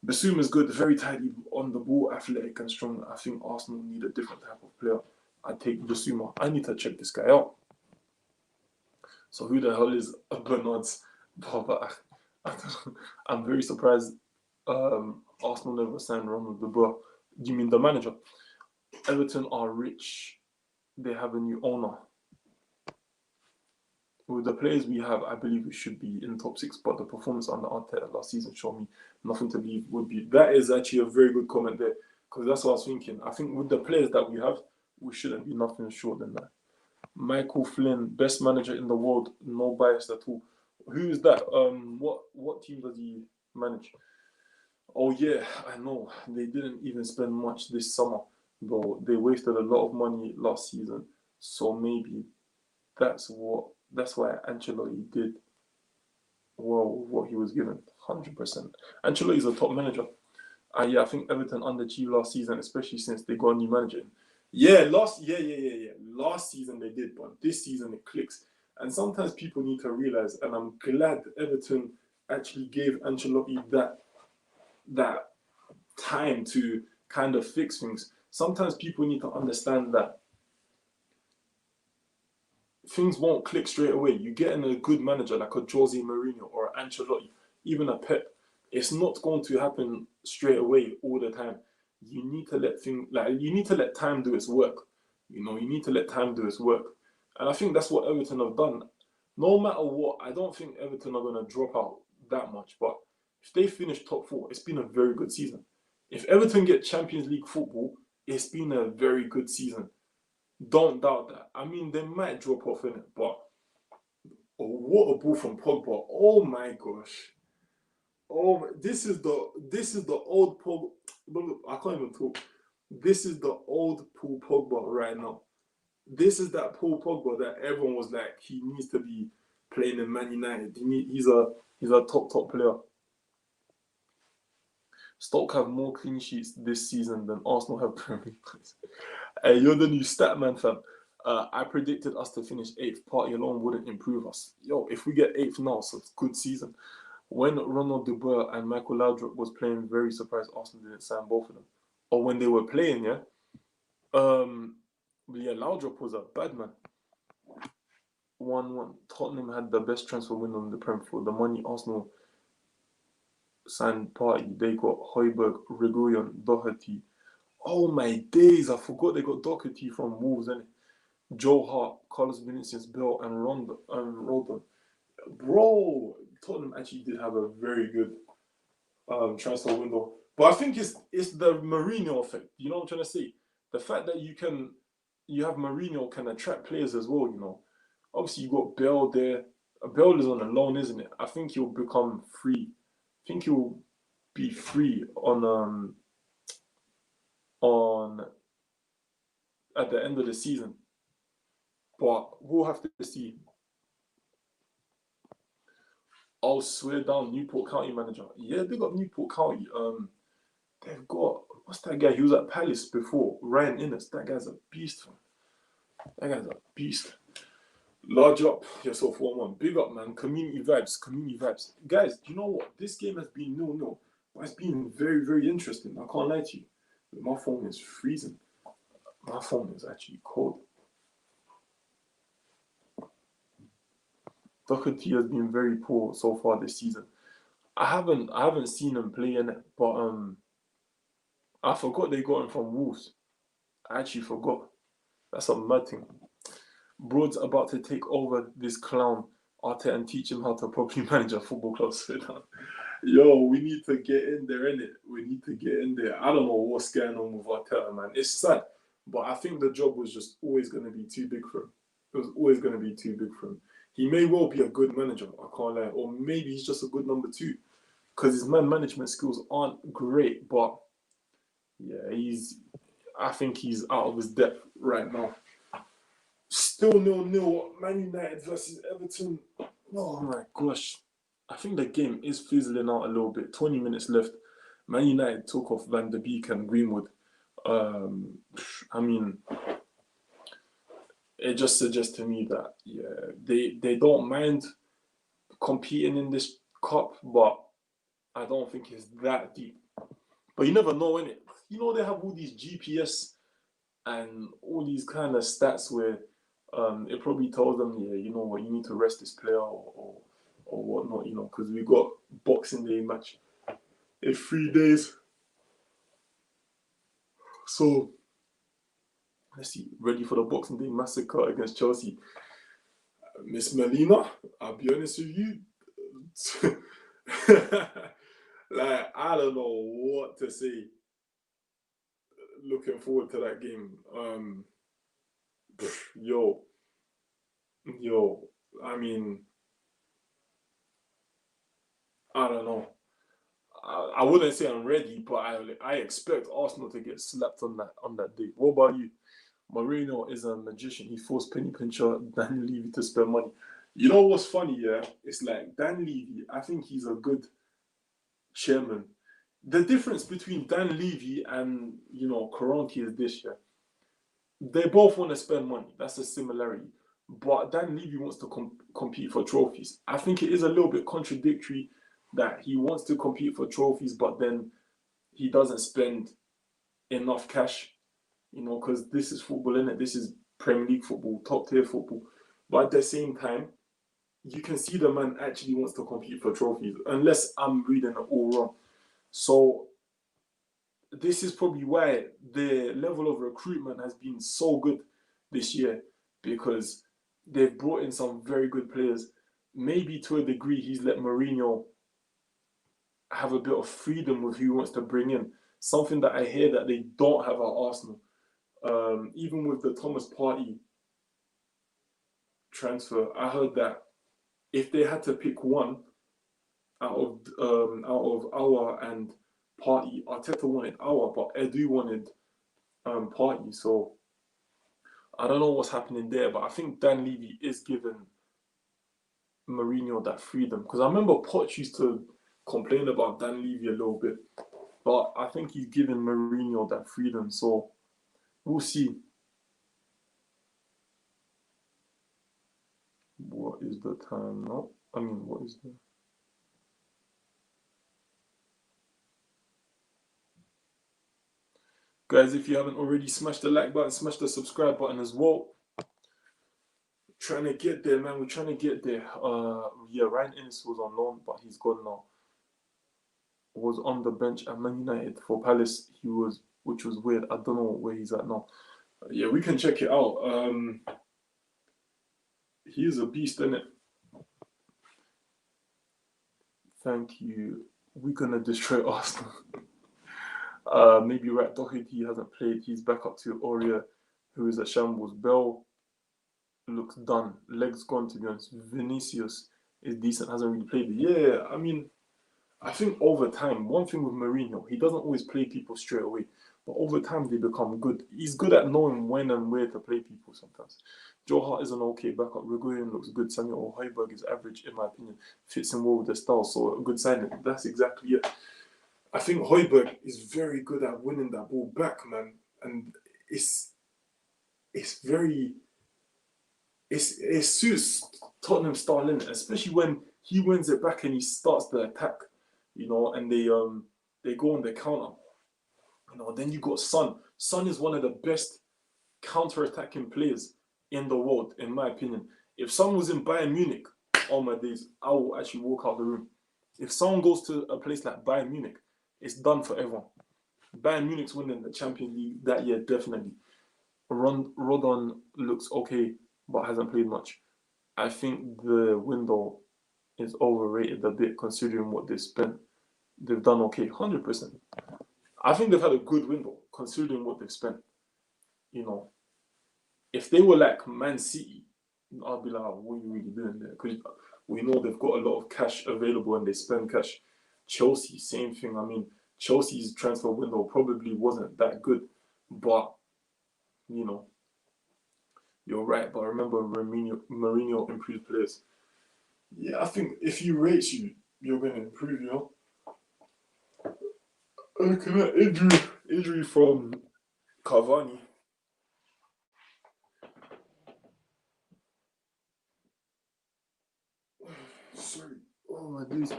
[SPEAKER 1] Basuma is good, very tidy on the ball, athletic and strong. I think Arsenal need a different type of player. I take Basuma. I need to check this guy out. So who the hell is Bernard's brother? I'm very surprised Arsenal never signed Ronald De Boer. You mean the manager? Everton are rich. They have a new owner. With the players we have, I believe we should be in top 6, but the performance under Arteta last season showed me nothing to believe would be. That is actually a very good comment there, because that's what I was thinking. I think with the players that we have, we shouldn't be nothing short than that. Michael Flynn, best manager in the world, no bias at all. Who is that? What team does he manage? Oh yeah, I know. They didn't even spend much this summer, though. They wasted a lot of money last season. So maybe that's why Ancelotti did well what he was given. 100%. Ancelotti is a top manager. Yeah, I think Everton underachieved last season, especially since they got a new manager. Last season they did, but this season it clicks. And sometimes people need to realize, and I'm glad Everton actually gave Ancelotti that time to kind of fix things. Sometimes people need to understand that things won't click straight away. You get in a good manager like a Jose Mourinho or Ancelotti, even a Pep. It's not going to happen straight away all the time. You need to let time do its work. You need to let time do its work. And I think that's what Everton have done. No matter what, I don't think Everton are going to drop out that much. But if they finish top 4, it's been a very good season. If Everton get Champions League football, it's been a very good season. Don't doubt that. I mean, they might drop off in it, but what a ball from Pogba! Oh my gosh! Oh, this is the old Pogba. I can't even talk. This is the old Paul Pogba right now. This is that Paul Pogba that everyone was like, he needs to be playing in Man United. He's a top player. Stoke have more clean sheets this season than Arsenal have Premier League points. Hey, you're the new stat man, fam. I predicted us to finish 8th. Party alone wouldn't improve us. Yo, if we get 8th now, so it's a good season. When Ronald De Boer and Michael Laudrup was playing, very surprised Arsenal didn't sign both of them. Or when they were playing, yeah. Laudrup was a bad man. 1-1. Tottenham had the best transfer window in the Prem for the money Arsenal signed Party. They got Højbjerg, Reguilon, Doherty. Oh my days, I forgot they got Doherty from Wolves, innit? Joe Hart, Carlos Vinicius, Bell, and Rodon. Bro, Tottenham actually did have a very good transfer window. But I think it's the Mourinho effect. You know what I'm trying to say? The fact that you have Mourinho can attract players as well, Obviously, you got Bell there. Bell is on a loan, isn't it? I think he'll become free. I think he'll be free on at the end of the season. But we'll have to see. I'll swear down Newport County manager. Yeah, they got Newport County. They've got, what's that guy? He was at Palace before. Ryan Innes. That guy's a beast, man. That guy's a beast. Large up yourself 1-1. Big up, man. Community vibes. Guys, you know what? This game has been 0-0. But it's been very, very interesting. I can't lie to you. My phone is freezing. My phone is actually cold. Doherty has been very poor so far this season. I haven't seen him play in it, but I forgot they got him from Wolves. I actually forgot. That's a mad thing. Broad's about to take over this clown Arteta and teach him how to properly manage a football club. Yo, we need to get in there, innit? We need to get in there. I don't know what's going on with Arteta, man. It's sad, but I think the job was just always going to be too big for him. It was always going to be too big for him. He may well be a good manager, I can't lie, or maybe he's just a good number 2, because his man management skills aren't great. But yeah, I think he's out of his depth right now. Still 0-0. Man United versus Everton. Oh my gosh. I think the game is fizzling out a little bit. 20 minutes left. Man United took off Van de Beek and Greenwood. I mean, it just suggests to me that they don't mind competing in this cup, but I don't think it's that deep. But you never know, innit? You know, they have all these GPS and all these kind of stats where it probably tells them, yeah, you know what, you need to rest this player or whatnot, you know, because we got Boxing Day match in 3 days. So let's see, ready for the Boxing Day massacre against Chelsea. Miss Melina, I'll be honest with you. Like, I don't know what to say. Looking forward to that game. Yo, I mean, I don't know. I wouldn't say I'm ready, but I expect Arsenal to get slapped on that day. What about you? Mourinho is a magician. He forced Penny Pincher, Dan Levy to spend money. You know what's funny, yeah? It's like Dan Levy, I think he's a good chairman. The difference between Dan Levy and, you know, Kroenke is this, yeah? They both want to spend money. That's a similarity. But Dan Levy wants to compete for trophies. I think it is a little bit contradictory that he wants to compete for trophies, but then he doesn't spend enough cash, you know, because this is football, innit? This is Premier League football, top tier football. But at the same time, you can see the man actually wants to compete for trophies, unless I'm reading it all wrong. So this is probably why the level of recruitment has been so good this year, because they've brought in some very good players. Maybe to a degree, he's let Mourinho have a bit of freedom with who he wants to bring in. Something that I hear that they don't have at Arsenal. Even with the Thomas Partey transfer, I heard that if they had to pick one out of Aouar and Partey, Arteta wanted Aouar, but Edu wanted Partey. So I don't know what's happening there, but I think Dan Levy is giving Mourinho that freedom, because I remember Poch used to complain about Dan Levy a little bit, but I think he's giving Mourinho that freedom. So we'll see. What is the time now? I mean, what is the... Guys, if you haven't already, smash the like button, smash the subscribe button as well. Trying to get there, man. We're trying to get there. Yeah, Ryan Innes was on loan, but he's gone now. Was on the bench at Man United for Palace. He was, which was weird. I don't know where he's at now. Yeah, we can check it out. He is a beast, isn't it? Thank you. We're gonna destroy Arsenal. Maybe Rat Doherty hasn't played. He's back up to Aurier, who is at shambles. Bell looks done. Legs gone, to be honest. Vinicius is decent. Hasn't really played. Yeah, I mean, I think over time, one thing with Mourinho, he doesn't always play people straight away. But over time, they become good. He's good at knowing when and where to play people sometimes. Joe Hart is an okay backup. Reguilon looks good. Samuel Højbjerg is average, in my opinion. Fits in well with the style, so a good signing. That's exactly it. I think Højbjerg is very good at winning that ball back, man. And it suits Tottenham's style, innit? Especially when he wins it back and he starts the attack, you know, and they go on the counter. You know, then you got Son. Son is one of the best counter-attacking players in the world, in my opinion. If Son was in Bayern Munich, all my days, I will actually walk out the room. If someone goes to a place like Bayern Munich, it's done for everyone. Bayern Munich's winning the Champions League that year, definitely. Rodon looks okay, but hasn't played much. I think the window is overrated a bit, considering what they spent. They've done okay, 100%. I think they've had a good window, considering what they've spent. You know, if they were like Man City, I'd be like, oh, what are you really doing there? Because we know they've got a lot of cash available and they spend cash. Chelsea, same thing. I mean, Chelsea's transfer window probably wasn't that good, but, you know, you're right. But I remember Mourinho improved players. Yeah, I think if he rates you, you're going to improve, you know? Look at that injury from Cavani. Sorry. Oh my days.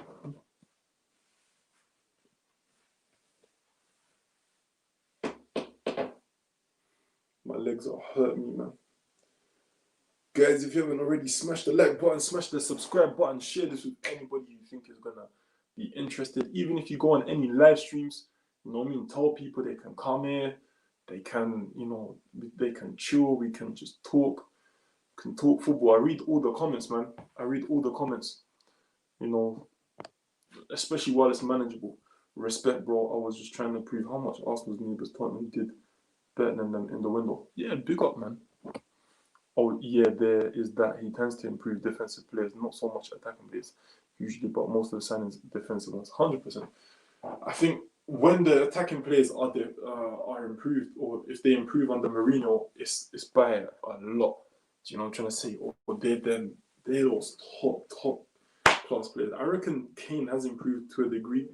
[SPEAKER 1] My legs are hurting me, man. Guys, if you haven't already, smash the like button, smash the subscribe button, share this with anybody you think is gonna be interested. Even if you go on any live streams, you know what I mean, tell people they can come here, they can, you know, they can chill, we can just talk, can talk football. I read all the comments, man. I read all the comments, you know, especially while it's manageable. Respect, bro. I was just trying to prove how much Arsenal's neighbours Tottenham did better than them in the window. Yeah, big up, man. Oh, yeah, there is that. He tends to improve defensive players, not so much attacking players, usually, but most of the signings defensive ones. 100%. I think when the attacking players are improved, or if they improve under Mourinho, it's by a lot. Do you know what I'm trying to say? Or they're those top class players. I reckon Kane has improved to a degree.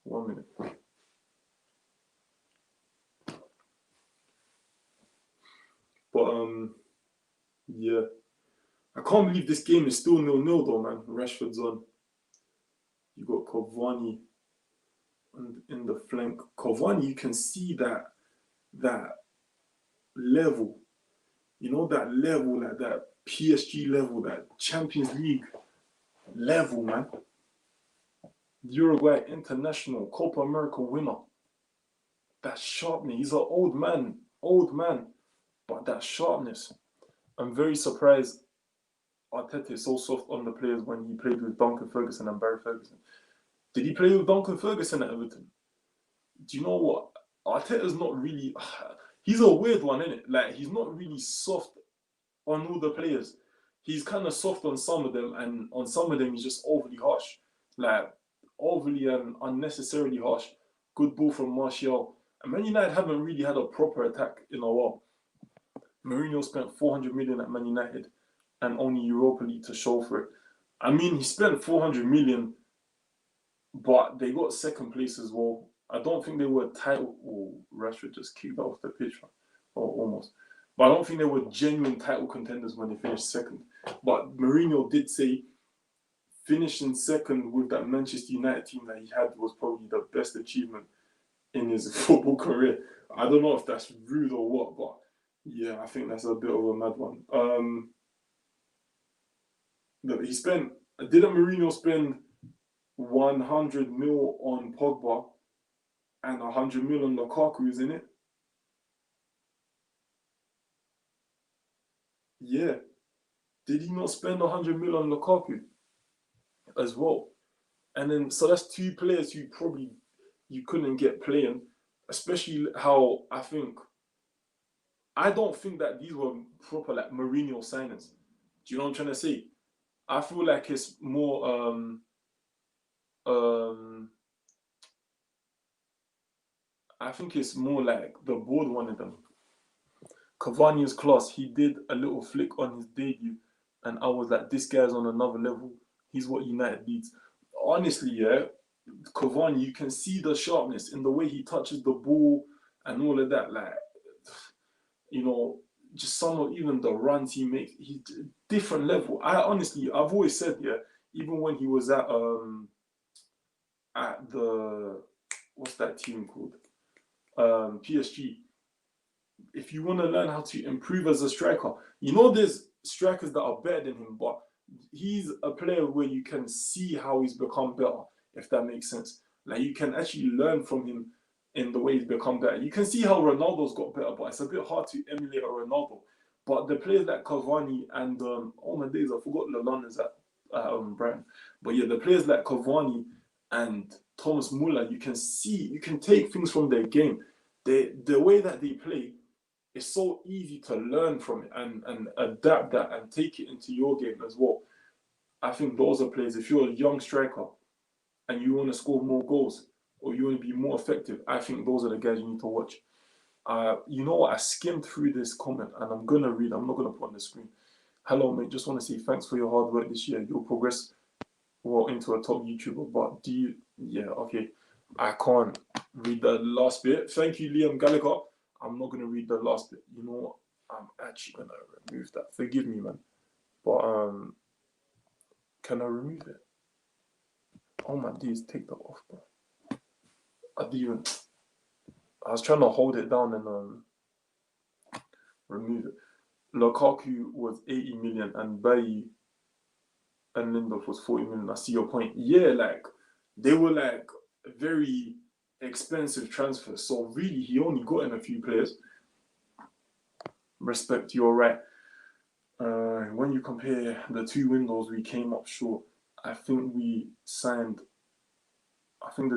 [SPEAKER 1] One minute. But yeah. I can't believe this game is still 0-0 though, man. Rashford's on. You got Cavani in the flank. Cavani, you can see that level. You know, that level, like that PSG level, that Champions League level, man. Uruguay international, Copa America winner. That sharpness. He's an old man, but that sharpness. I'm very surprised Arteta is so soft on the players when he played with Duncan Ferguson and Barry Ferguson. Did he play with Duncan Ferguson at Everton? Do you know what? Arteta's not really. He's a weird one, isn't it? Like, he's not really soft on all the players. He's kind of soft on some of them, and on some of them, he's just overly harsh. Like, overly and unnecessarily harsh. Good ball from Martial. And Man United haven't really had a proper attack in a while. Mourinho spent 400 million at Man United and only Europa League to show for it. I mean, he spent 400 million, but they got second place as well. I don't think they were title. Oh, Rashford just kicked off the pitch, or almost. But I don't think they were genuine title contenders when they finished second. But Mourinho did say finishing second with that Manchester United team that he had was probably the best achievement in his football career. I don't know if that's rude or what, but yeah, I think that's a bit of a mad one. Didn't Mourinho spend 100 mil on Pogba and 100 mil on Lukaku, isn't it? Yeah. Did he not spend 100 mil on Lukaku as well? And then, so that's two players who probably you couldn't get playing, especially how I don't think that these were proper like Mourinho signings. Do you know what I'm trying to say? I feel like it's more I think it's more like the board wanted them. Cavani's class, he did a little flick on his debut, and I was like, this guy's on another level. He's what United needs. Honestly, yeah, Cavani, you can see the sharpness in the way he touches the ball and all of that. Like, you know, just some of even the runs he makes, he's different level. I've always said, yeah, even when he was at the what's that team called? PSG. If you want to learn how to improve as a striker, you know there's strikers that are better than him, but he's a player where you can see how he's become better, if that makes sense. Like, you can actually learn from him in the way he's become better. You can see how Ronaldo's got better, but it's a bit hard to emulate a Ronaldo. But the players like Cavani and oh my days, I forgot Lallana's at Brighton. But yeah, the players like Cavani and Thomas Muller, you can take things from their game. The way that they play, it's so easy to learn from it and adapt that and take it into your game as well. I think those are players. If you're a young striker and you want to score more goals or you want to be more effective, I think those are the guys you need to watch. You know what? I skimmed through this comment and I'm gonna read. I'm not gonna put on the screen. Hello, mate. Just want to say thanks for your hard work this year. You'll progress well into a top YouTuber. But do you? Yeah, okay. I can't read the last bit. Thank you, Liam Gallagher. I'm not gonna read the last bit. You know what? I'm actually gonna remove that. Forgive me, man. But can I remove it? Oh my days, take that off, bro. I was trying to hold it down and remove it. Lukaku was 80 million and Bailly and Lindelof was 40 million. I see your point. Yeah, like they were like very expensive transfers. So really, he only got in a few players. Respect, you're right. When you compare the two windows, we came up short. I think the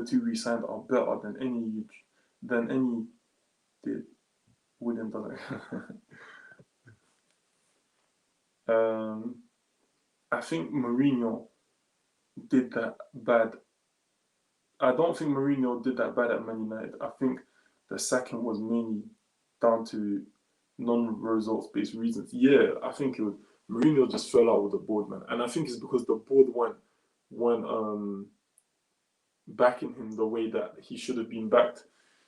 [SPEAKER 1] two we signed are better than any did. William doesn't. I think Mourinho did that bad. I don't think Mourinho did that bad at Man United. I think the sacking was mainly down to non-results based reasons. Yeah, I think Mourinho just fell out with the board, man. And I think it's because the board weren't backing him the way that he should have been backed.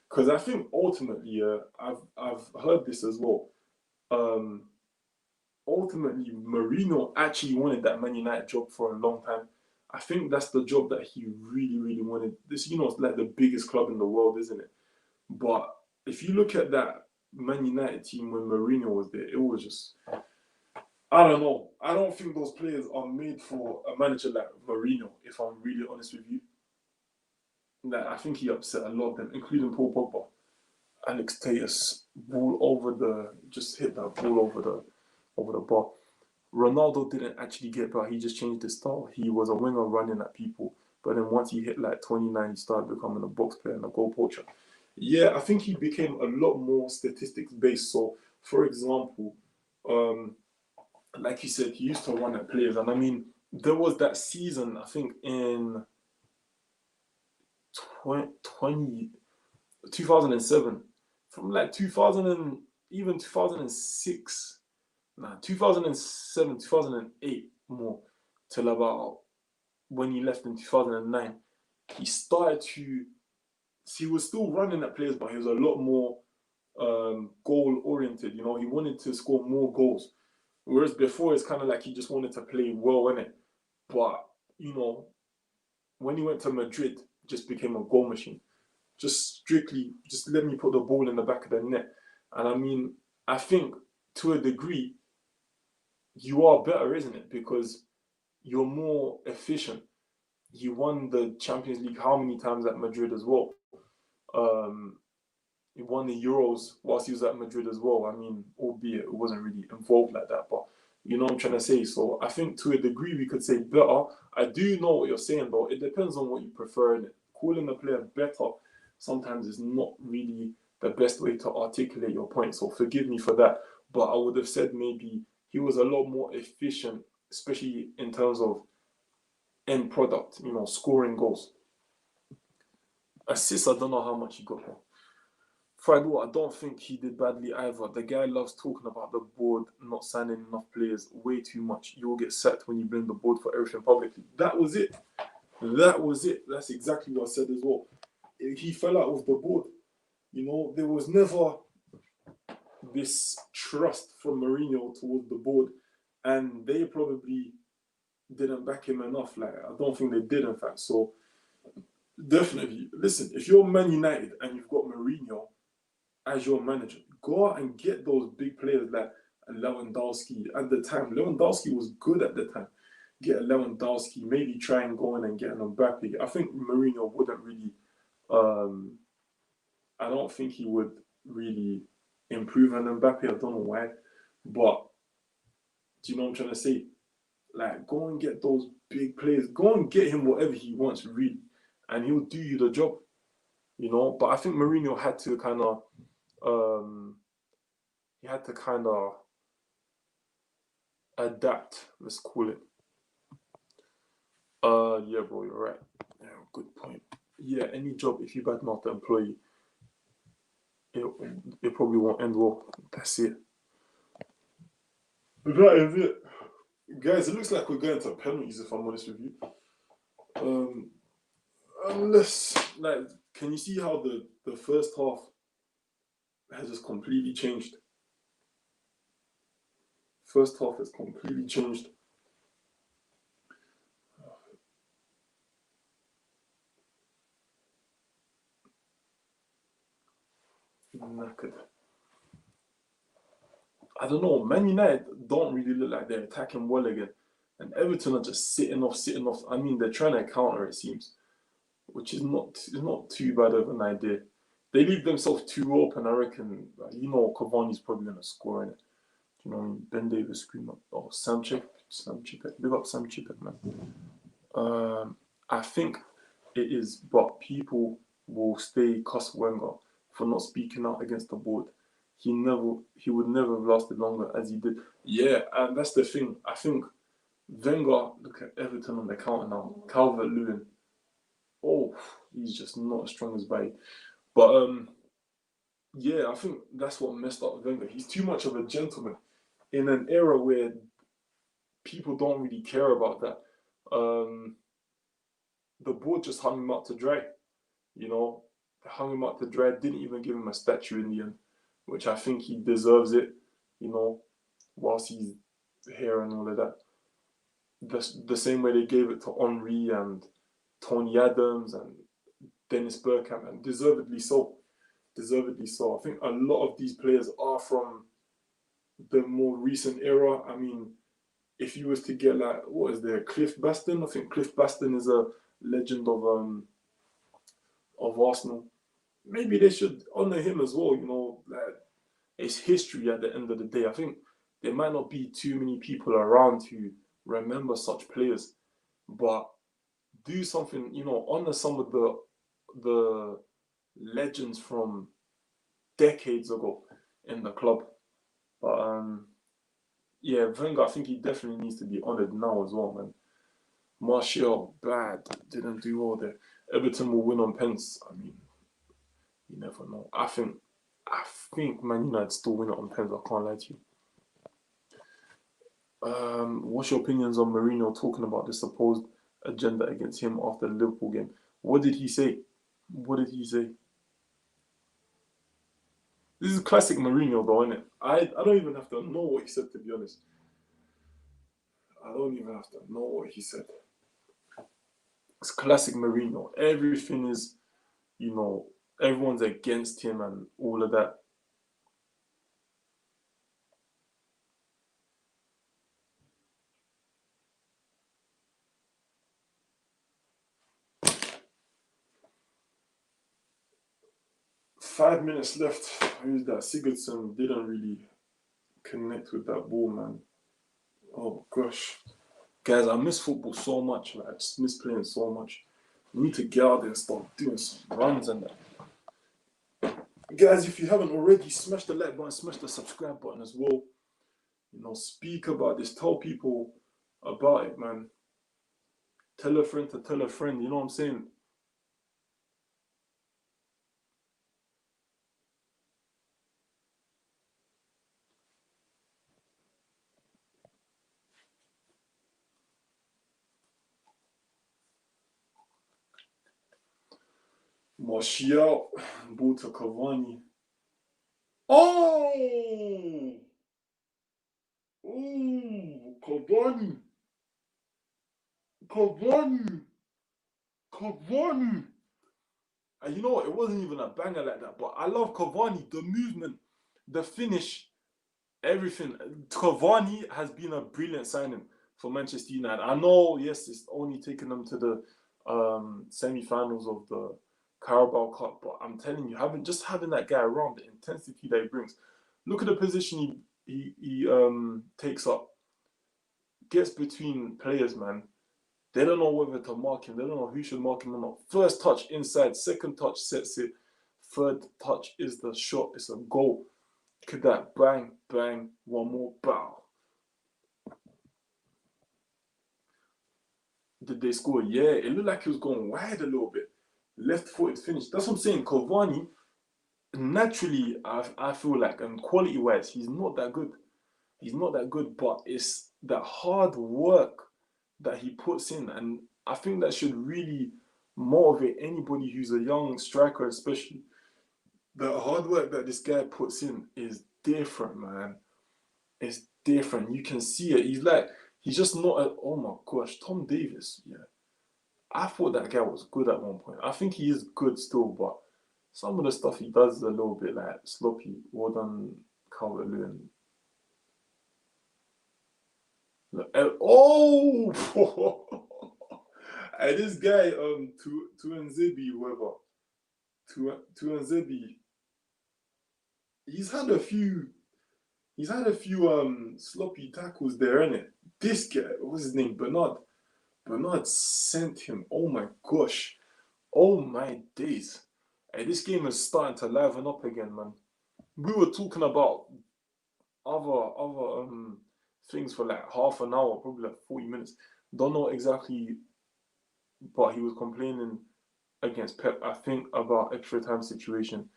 [SPEAKER 1] Because I think ultimately, I've heard this as well. Ultimately, Mourinho actually wanted that Man United job for a long time. I think that's the job that he really, really wanted. This, it's like the biggest club in the world, isn't it? But if you look at that Man United team when Mourinho was there, it was just, I don't know. I don't think those players are made for a manager like Mourinho, if I'm really honest with you. Like, I think he upset a lot of them, including Paul Pogba. Alex Tejas, just hit that ball over the bar. Ronaldo didn't actually get better. He just changed his style. He was a winger running at people. But then once he hit like 29, he started becoming a box player and a goal poacher. Yeah, I think he became a lot more statistics based. So, for example, like you said, he used to run at players. And I mean, there was that season, I think in 2007, from like 2000 and even 2006, 2007, 2008 more, till about when he left in 2009, he started to, he was still running at players, but he was a lot more goal oriented. He wanted to score more goals. Whereas before, it's kind of like he just wanted to play well, innit? But, when he went to Madrid, just became a goal machine. Just let me put the ball in the back of the net. And I mean, I think to a degree, you are better, isn't it? Because you're more efficient. He won the Champions League how many times at Madrid as well? He won the Euros whilst he was at Madrid as well. I mean, albeit it wasn't really involved like that, but you know what I'm trying to say. So I think to a degree we could say better. I do know what you're saying, though. It depends on what you prefer. And calling a player better sometimes is not really the best way to articulate your point. So forgive me for that. But I would have said maybe he was a lot more efficient, especially in terms of end product, scoring goals. Assists, I don't know how much he got. Friday, I don't think he did badly either. The guy loves talking about the board not signing enough players way too much. You will get sacked when you blame the board for everything publicly. That was it. That's exactly what I said as well. He fell out with the board. There was never this trust from Mourinho towards the board, and they probably didn't back him enough. Like, I don't think they did, in fact. So definitely, listen, if you're Man United and you've got Mourinho as your manager, go out and get those big players like Lewandowski. At the time, Lewandowski was good at the time. Get a Lewandowski, maybe try and go in and get an Mbappe. I think Mourinho wouldn't really, I don't think he would really improve on Mbappe. I don't know why. But do you know what I'm trying to say? Like, go and get those big players. Go and get him whatever he wants, really. And he'll do you the job. But I think Mourinho had to kind of adapt, let's call it. Yeah, bro, you're right. Yeah, good point. Yeah, any job, if you badmouth the employee, it probably won't end well. That's it. That is it. Guys, it looks like we're going to penalties, if I'm honest with you. Unless, like, can you see how the first half has just completely changed? First half has completely changed. Knackered. I don't know. Man United don't really look like they're attacking well again, and Everton are just sitting off. I mean, they're trying to counter, it seems, which is not too bad of an idea. They leave themselves too open, I reckon. You know, Cavani's probably gonna score in it. You know what I mean? Ben Davis scream up. Oh, Sam Chippett. Big up Sam Chippett, man. I think it is, but people will stay cuss Wenger for not speaking out against the board. He would never have lasted longer as he did. Yeah, and that's the thing. I think Wenger, look at Everton on the counter now. Calvert-Lewin. Oh, he's just not as strong as Bailly. But yeah, I think that's what messed up Wenger. He's too much of a gentleman in an era where people don't really care about that. The board just hung him out to dry. You know, hung him out to dry. Didn't even give him a statue in the end, which I think he deserves it. You know, whilst he's here and all of that. The same way they gave it to Henry and Tony Adams and Dennis Bergkamp, and deservedly so. Deservedly so. I think a lot of these players are from the more recent era. I mean, if you was to get like, what is there, Cliff Baston? I think Cliff Baston is a legend of Arsenal. Maybe they should honour him as well. You know, like, it's history at the end of the day. I think there might not be too many people around who remember such players, but do something. You know, honour some of the legends from decades ago in the club. But yeah, Wenger, I think he definitely needs to be honoured now as well, man. Martial, bad, didn't do well there. Everton will win on pens. I mean, you never know. I think Man United still win it on pens. I can't lie to you. What's your opinions on Mourinho talking about the supposed agenda against him after the Liverpool game? What did he say? What did he say? This is classic Mourinho, though, isn't it? I don't even have to know what he said, to be honest. I don't even have to know what he said. It's classic Mourinho. Everything is, you know, everyone's against him and all of that. Five minutes left. Who's that? Sigurdsson didn't really connect with that ball, man. Oh gosh. Guys, I miss football so much. Like, I just miss playing so much. I need to get out there and start doing some runs and that. Guys, if you haven't already, smash the like button, smash the subscribe button as well. You know, speak about this. Tell people about it, man. Tell a friend to tell a friend. You know what I'm saying? Martial, ball to Cavani. Oh! Oh! Cavani! Cavani! Cavani! And you know what? It wasn't even a banger like that, but I love Cavani, the movement, the finish, everything. Cavani has been a brilliant signing for Manchester United. I know, yes, it's only taken them to the semi-finals of the Carabao Cup, but I'm telling you, having that guy around, the intensity that he brings. Look at the position he takes up. Gets between players, man. They don't know whether to mark him. They don't know who should mark him or not. First touch inside, second touch sets it. Third touch is the shot. It's a goal. Look at that. Bang, bang, one more, bow. Did they score? Yeah, it looked like he was going wide a little bit. Left-footed finish. That's what I'm saying. Cavani, naturally, I feel like, and quality-wise, he's not that good. He's not that good, but it's that hard work that he puts in. And I think that should really motivate anybody who's a young striker, especially. The hard work that this guy puts in is different, man. It's different. You can see it. He's just not a, oh my gosh, Tom Davies. Yeah. I thought that guy was good at one point. I think he is good still, but some of the stuff he does is a little bit like sloppy. Well done, Calvert-Lewin. Oh! And this guy, Tuanzebe, whoever. Tuanzebe, he's had a few sloppy tackles there, innit? This guy, what's his name? Bernard sent him. Oh my gosh. Oh my days. Hey, this game is starting to liven up again, man. We were talking about other things for like half an hour, probably like 40 minutes. Don't know exactly, but he was complaining against Pep, I think, about extra time situation,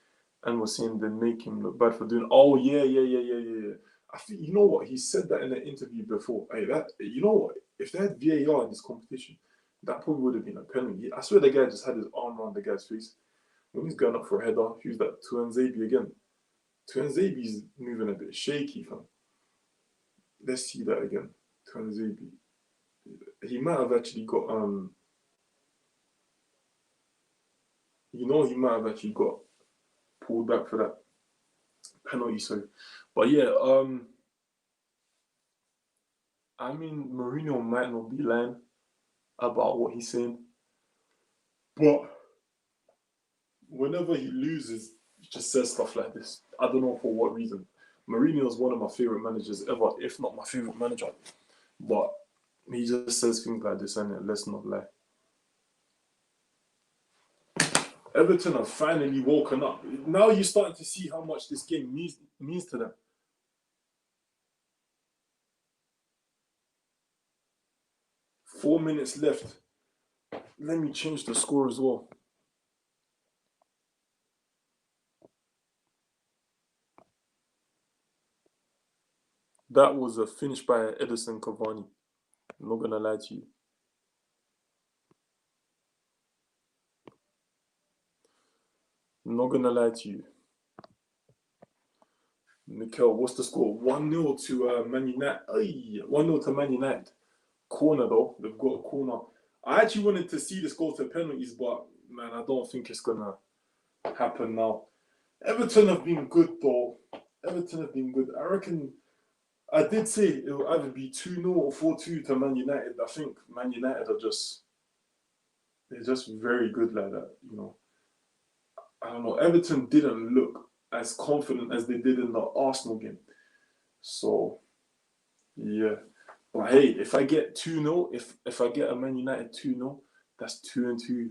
[SPEAKER 1] and was saying they make him look bad for doing. Oh yeah. I think, you know what, he said that in an interview before. Hey, you know what? If they had VAR in this competition, that probably would have been a penalty. I swear the guy just had his arm around the guy's face when he's going up for a header. He was that Tuanzebe again. Tuanzebe's moving a bit shaky, fam. Let's see that again. Tuanzebe. He might have actually got he might have actually got pulled back for that penalty. So, but yeah, I mean, Mourinho might not be lying about what he's saying, but whenever he loses, he just says stuff like this. I don't know for what reason. Mourinho is one of my favorite managers ever, if not my favorite manager. But he just says things like this, and let's not lie. Everton have finally woken up. Now you're starting to see how much this game means to them. Four minutes left. Let me change the score as well. That was a finish by Edison Cavani. I'm not going to lie to you. I'm not going to lie to you. Mikel, what's the score? 1-0 to Man United. 1-0 to Man United. Corner though. They've got a corner. I actually wanted to see this go to penalties, but man, I don't think it's going to happen now. Everton have been good though. Everton have been good. I reckon, I did say it will either be 2-0 or 4-2 to Man United. I think Man United are they're just very good like that, you know. I don't know. Everton didn't look as confident as they did in the Arsenal game. So, yeah. But hey, if I get 2-0, if I get a Man United 2-0, that's 2-2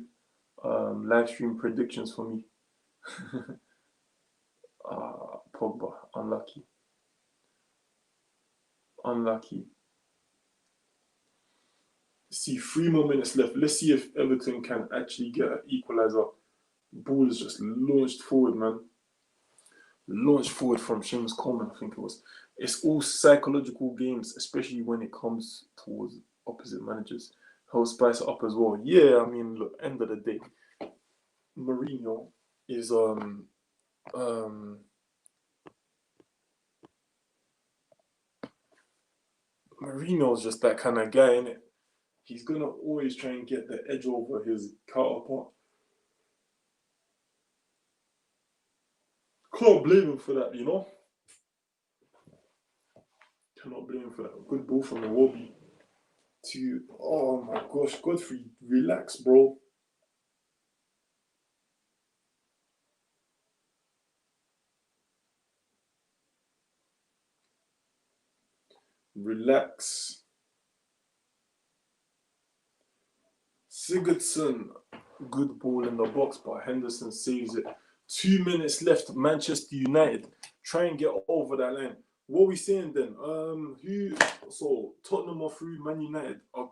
[SPEAKER 1] live stream predictions for me. Pogba, unlucky. See, 3 more minutes left. Let's see if Everton can actually get an equaliser. Ball is just launched forward, man. Launched forward from Seamus Coleman, I think it was. It's all psychological games, especially when it comes towards opposite managers. He'll spice it up as well. Yeah, I mean, look, end of the day, Mourinho is Mourinho's just that kind of guy, innit? He's gonna always try and get the edge over his counterpart. Can't blame him for that, you know? Cannot blame him for that. Good ball from the Robbie to, oh my gosh, Godfrey, relax, bro. Relax. Sigurdsson, good ball in the box, but Henderson saves it. 2 minutes left. Manchester United try and get over that line. What are we saying then? So Tottenham are through, Man United are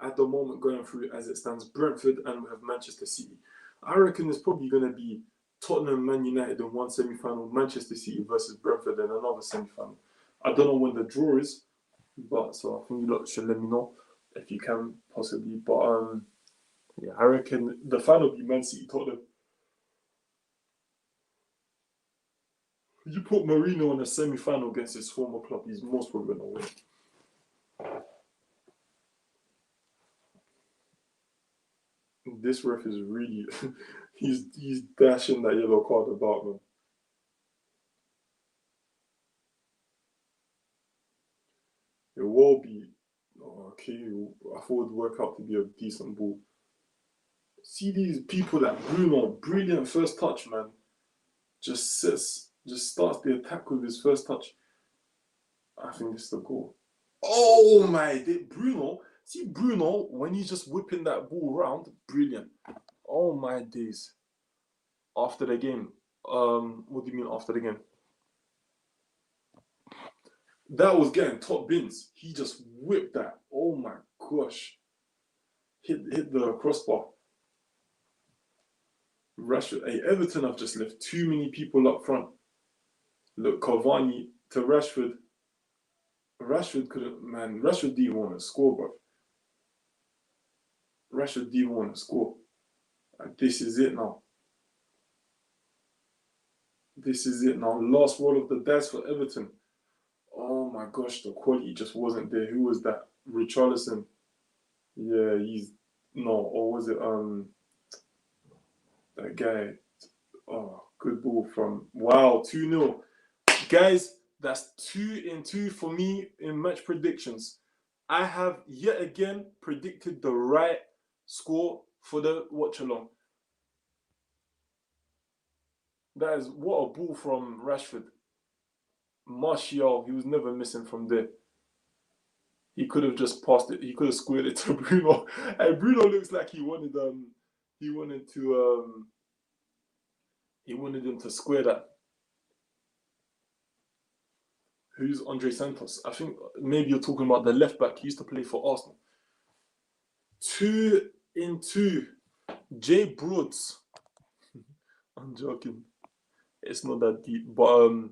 [SPEAKER 1] at the moment going through as it stands Brentford, and we have Manchester City. I reckon it's probably going to be Tottenham, Man United in one semi-final, Manchester City versus Brentford in another semi-final. I don't know when the draw is, but so I think you lot should let me know if you can possibly. But yeah, I reckon the final will be Man City Tottenham. You put Mourinho in a semi-final against his former club, he's most probably going to win. This ref is really, he's dashing that yellow card about, man. It will be, okay, I thought it would work out to be a decent ball. See these people like Bruno, brilliant first touch, man. Just starts the attack with his first touch. I think this is the goal. Oh my, Bruno, see Bruno, when he's just whipping that ball around, brilliant. Oh my days. After the game, what do you mean after the game? That was getting top bins. He just whipped that. Oh my gosh. Hit the crossbar. Rashford. Hey, Everton have just left too many people up front. Look, Cavani to Rashford. Rashford couldn't, man. Rashford didn't want to score, bro. Rashford didn't want to score. And this is it now. This is it now. Last roll of the dice for Everton. Oh my gosh, the quality just wasn't there. Who was that? Richarlison. Yeah, he's no, or was it that guy? Oh, good ball from wow, 2-0. Guys, that's 2-2 for me in match predictions. I have yet again predicted the right score for the watch along. That is what a ball from Rashford. Martial, he was never missing from there. He could have just passed it. He could have squared it to Bruno. And Bruno looks like he wanted him to square that. Who's Andre Santos? I think maybe you're talking about the left back. He used to play for Arsenal. 2-2. Jay Broads. I'm joking. It's not that deep. But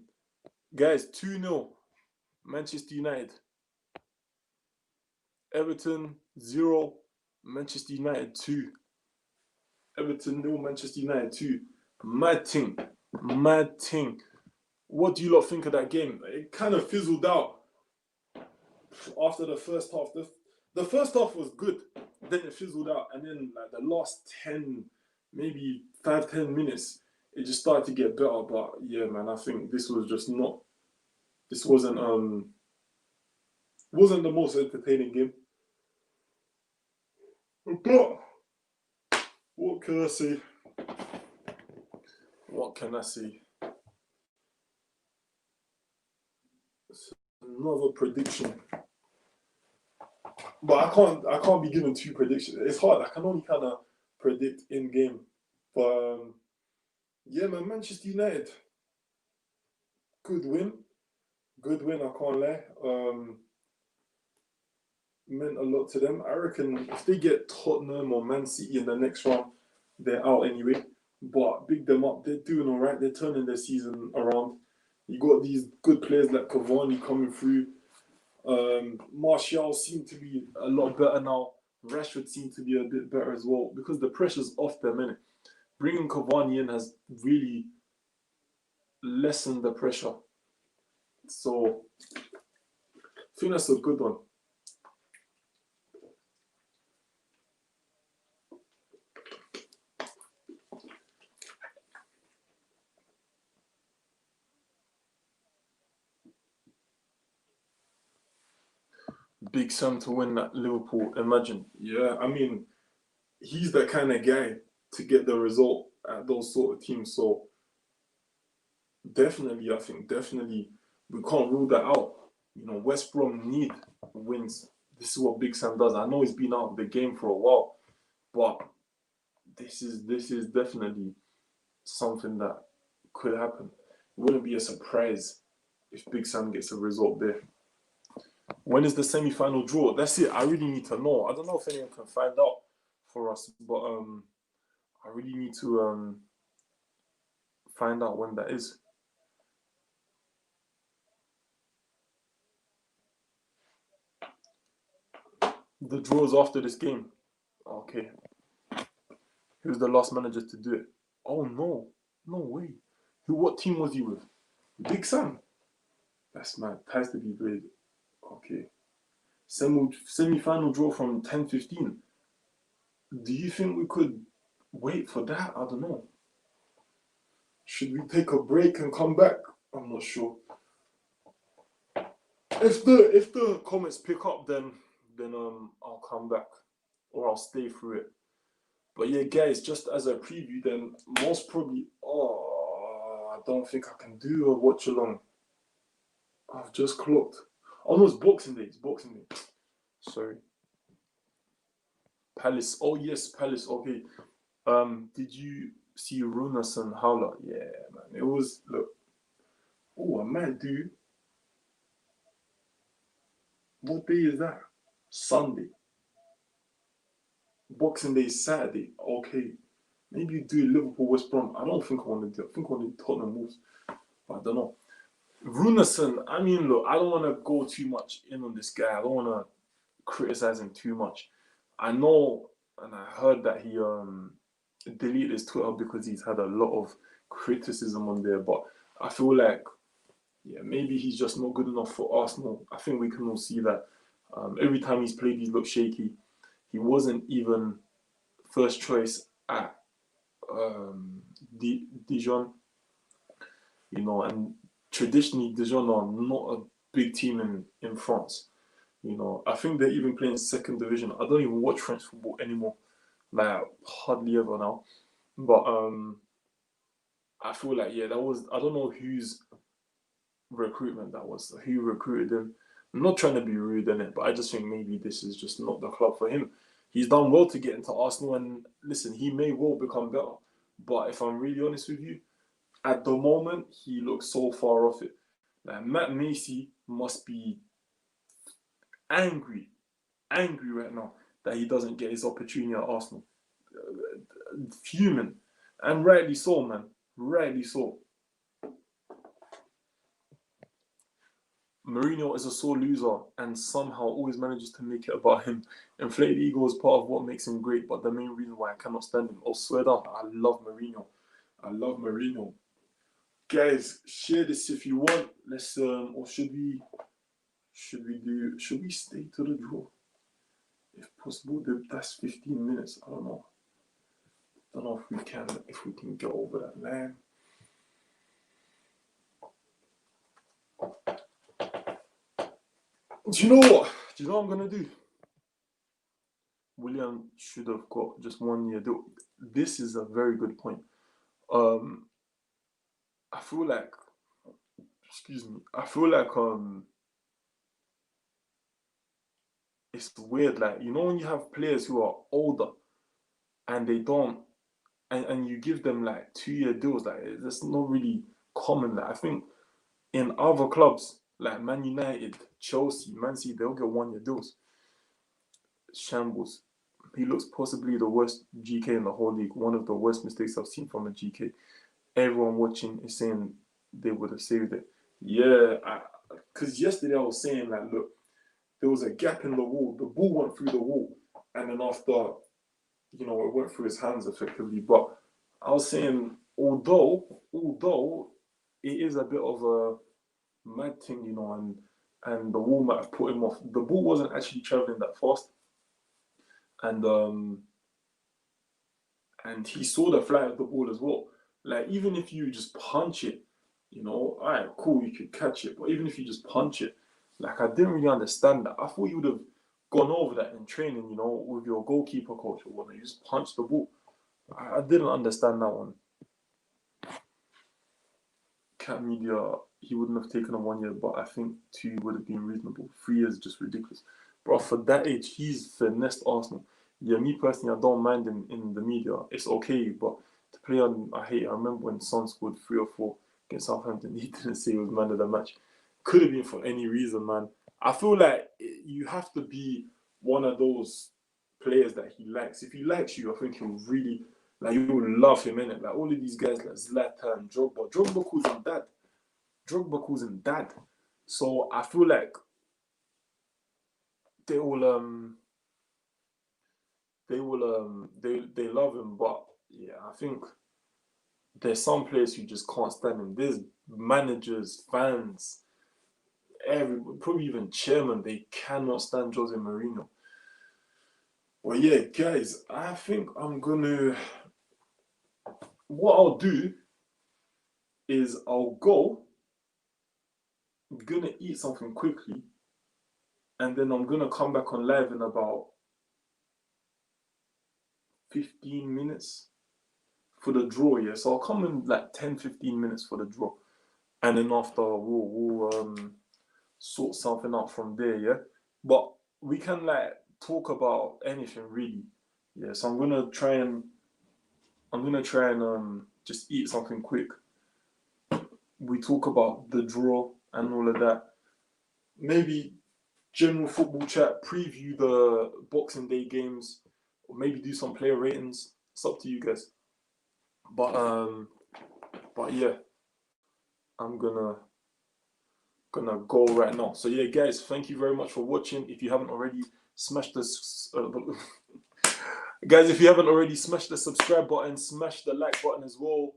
[SPEAKER 1] guys, 2-0. Manchester United. Everton 0. Manchester United 2. Everton 0. Manchester United 2. Mad thing. Mad thing. What do you lot think of that game? It kind of fizzled out after the first half. The first half was good. Then it fizzled out. And then like the last 10, maybe 5-10 minutes, it just started to get better. But yeah, man, I think this was just not... This wasn't the most entertaining game. But what can I say? What can I say? Another prediction. But I can't be giving 2 predictions. It's hard. I can only kind of predict in game. But yeah, man, Manchester United. Good win. Good win, I can't lie. Meant a lot to them. I reckon if they get Tottenham or Man City in the next round, they're out anyway. But big them up. They're doing all right. They're turning their season around. You got these good players like Cavani coming through. Martial seemed to be a lot better now. Rashford seemed to be a bit better as well because the pressure's off them, innit? Bringing Cavani in has really lessened the pressure. So I think that's a good one. Big Sam to win that Liverpool. Imagine. Yeah, I mean, he's the kind of guy to get the result at those sort of teams. So definitely, I think, we can't rule that out. You know, West Brom need wins. This is what Big Sam does. I know he's been out of the game for a while, but this is definitely something that could happen. It wouldn't be a surprise if Big Sam gets a result there. When is the semi-final draw? That's it. I really need to know. I don't know if anyone can find out for us, but I really need to find out when that is. The draws after this game. Okay. Who's the last manager to do it? Oh no. No way. What team was he with? Big Sam. That's mad. Ties to be played. Okay. Semi-final draw from 10-15. Do you think we could wait for that? I don't know. Should we take a break and come back? I'm not sure. If the comments pick up, then I'll come back or I'll stay through it. But yeah, guys, just as a preview, then most probably. Oh, I don't think I can do a watch along. I've just clocked. Oh no, it's Boxing Day. It's Boxing Day. Sorry. Palace. Oh yes, Palace. Okay. Did you see Runason Howler? Yeah, man. It was look. Oh, I might do. What day is that? Sunday. Boxing Day is Saturday. Okay. Maybe you do Liverpool West Brom. I don't think I want to do it. I think I want to do Tottenham Wolves. But I don't know. Runason, I mean, look, I don't want to go too much in on this guy. I don't want to criticize him too much. I know, and I heard that he deleted his Twitter because he's had a lot of criticism on there. But I feel like, yeah, maybe he's just not good enough for Arsenal. I think we can all see that. Every time he's played, he's looked shaky. He wasn't even first choice at Dijon, you know, and traditionally Dijon are not a big team in France. You know, I think they're even playing second division. I don't even watch French football anymore, like hardly ever now. But I feel like, yeah, that was, I don't know whose recruitment that was, who recruited him. I'm not trying to be rude in it, but I just think maybe this is just not the club for him. He's done well to get into Arsenal, and listen, he may well become better. But if I'm really honest with you, at the moment, he looks so far off it. Like, Matt Macy must be angry right now that he doesn't get his opportunity at Arsenal. Fuming. And rightly so, man. Rightly so. Mourinho is a sore loser and somehow always manages to make it about him. Inflated ego is part of what makes him great, but the main reason why I cannot stand him. Oh, swear down, I love Mourinho. I love Mourinho. Guys, share this if you want. Let's or should we stay to the draw? If possible, that's 15 minutes. I don't know if we can get over that line. Do you know what? Do you know what I'm gonna do? William should have got just 1 year. This is a very good point. I feel like, it's weird. Like, you know, when you have players who are older and they don't, and you give them like 2 year deals, like that's not really common. Like, I think in other clubs like Man United, Chelsea, Man City, they'll get 1 year deals. Shambles. He looks possibly the worst GK in the whole league. One of the worst mistakes I've seen from a GK. Everyone watching is saying they would have saved it. Yeah, because yesterday I was saying, like, look, there was a gap in the wall. The ball went through the wall, and then after, you know, it went through his hands effectively. But I was saying, although it is a bit of a mad thing, you know, and the wall might have put him off. The ball wasn't actually traveling that fast, and he saw the flight of the ball as well. Like, even if you just punch it, you know, all right, cool, you could catch it. But even if you just punch it, like, I didn't really understand that. I thought you would have gone over that in training, you know, with your goalkeeper coach or whatnot. You just punch the ball. I didn't understand that one. Cat Media, he wouldn't have taken a 1 year, but I think 2 would have been reasonable. 3 years is just ridiculous. Bro, for that age, he's finessed Arsenal. Yeah, me personally, I don't mind him in the media. It's okay, but to play on, I hate it. I remember when Son scored 3 or 4 against Southampton, he didn't say he was man of the match. Could have been for any reason, man. I feel like you have to be one of those players that he likes. If he likes you, I think he'll really, like, you will love him, innit? Like, all of these guys like Zlatan, Drogba. Drogba calls him dad. Drogba calls him dad. So I feel like they will they love him, but yeah, I think there's some players who just can't stand him. There's managers, fans, probably even chairman, they cannot stand Jose Mourinho. Well, yeah, guys, I think what I'll do is I'm gonna eat something quickly, and then I'm gonna come back on live in about 15 minutes for the draw, yeah. So I'll come in like 10-15 minutes for the draw, and then after we'll sort something out from there, yeah. But we can like talk about anything really, yeah. So I'm gonna try and just eat something quick. We talk about the draw and all of that. Maybe general football chat, preview the Boxing Day games, or maybe do some player ratings. It's up to you guys. But yeah, I'm gonna go right now. So yeah, guys, thank you very much for watching. If you haven't already, smash this. Guys, if you haven't already, smash the subscribe button, smash the like button as well.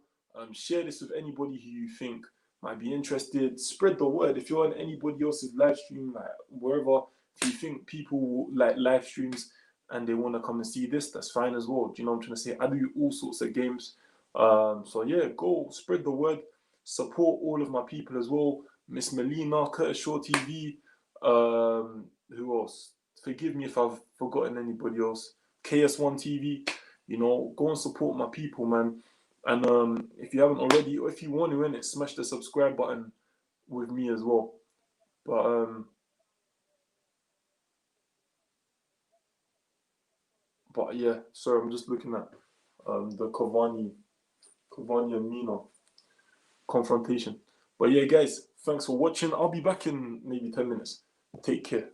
[SPEAKER 1] Share this with anybody who you think might be interested. Spread the word. If you're on anybody else's live stream, like wherever, if you think people like live streams and they want to come and see this, that's fine as well. Do you know what I'm trying to say? I do all sorts of games. So yeah, go spread the word. Support all of my people as well. Miss Melina, Curtis Shaw TV. Who else? Forgive me if I've forgotten anybody else. KS1 TV. You know, go and support my people, man. And if you haven't already, or if you want to, smash the subscribe button with me as well. But yeah, sorry, I'm just looking at the Cavani and Mina confrontation. But yeah, guys, thanks for watching. I'll be back in maybe 10 minutes. Take care.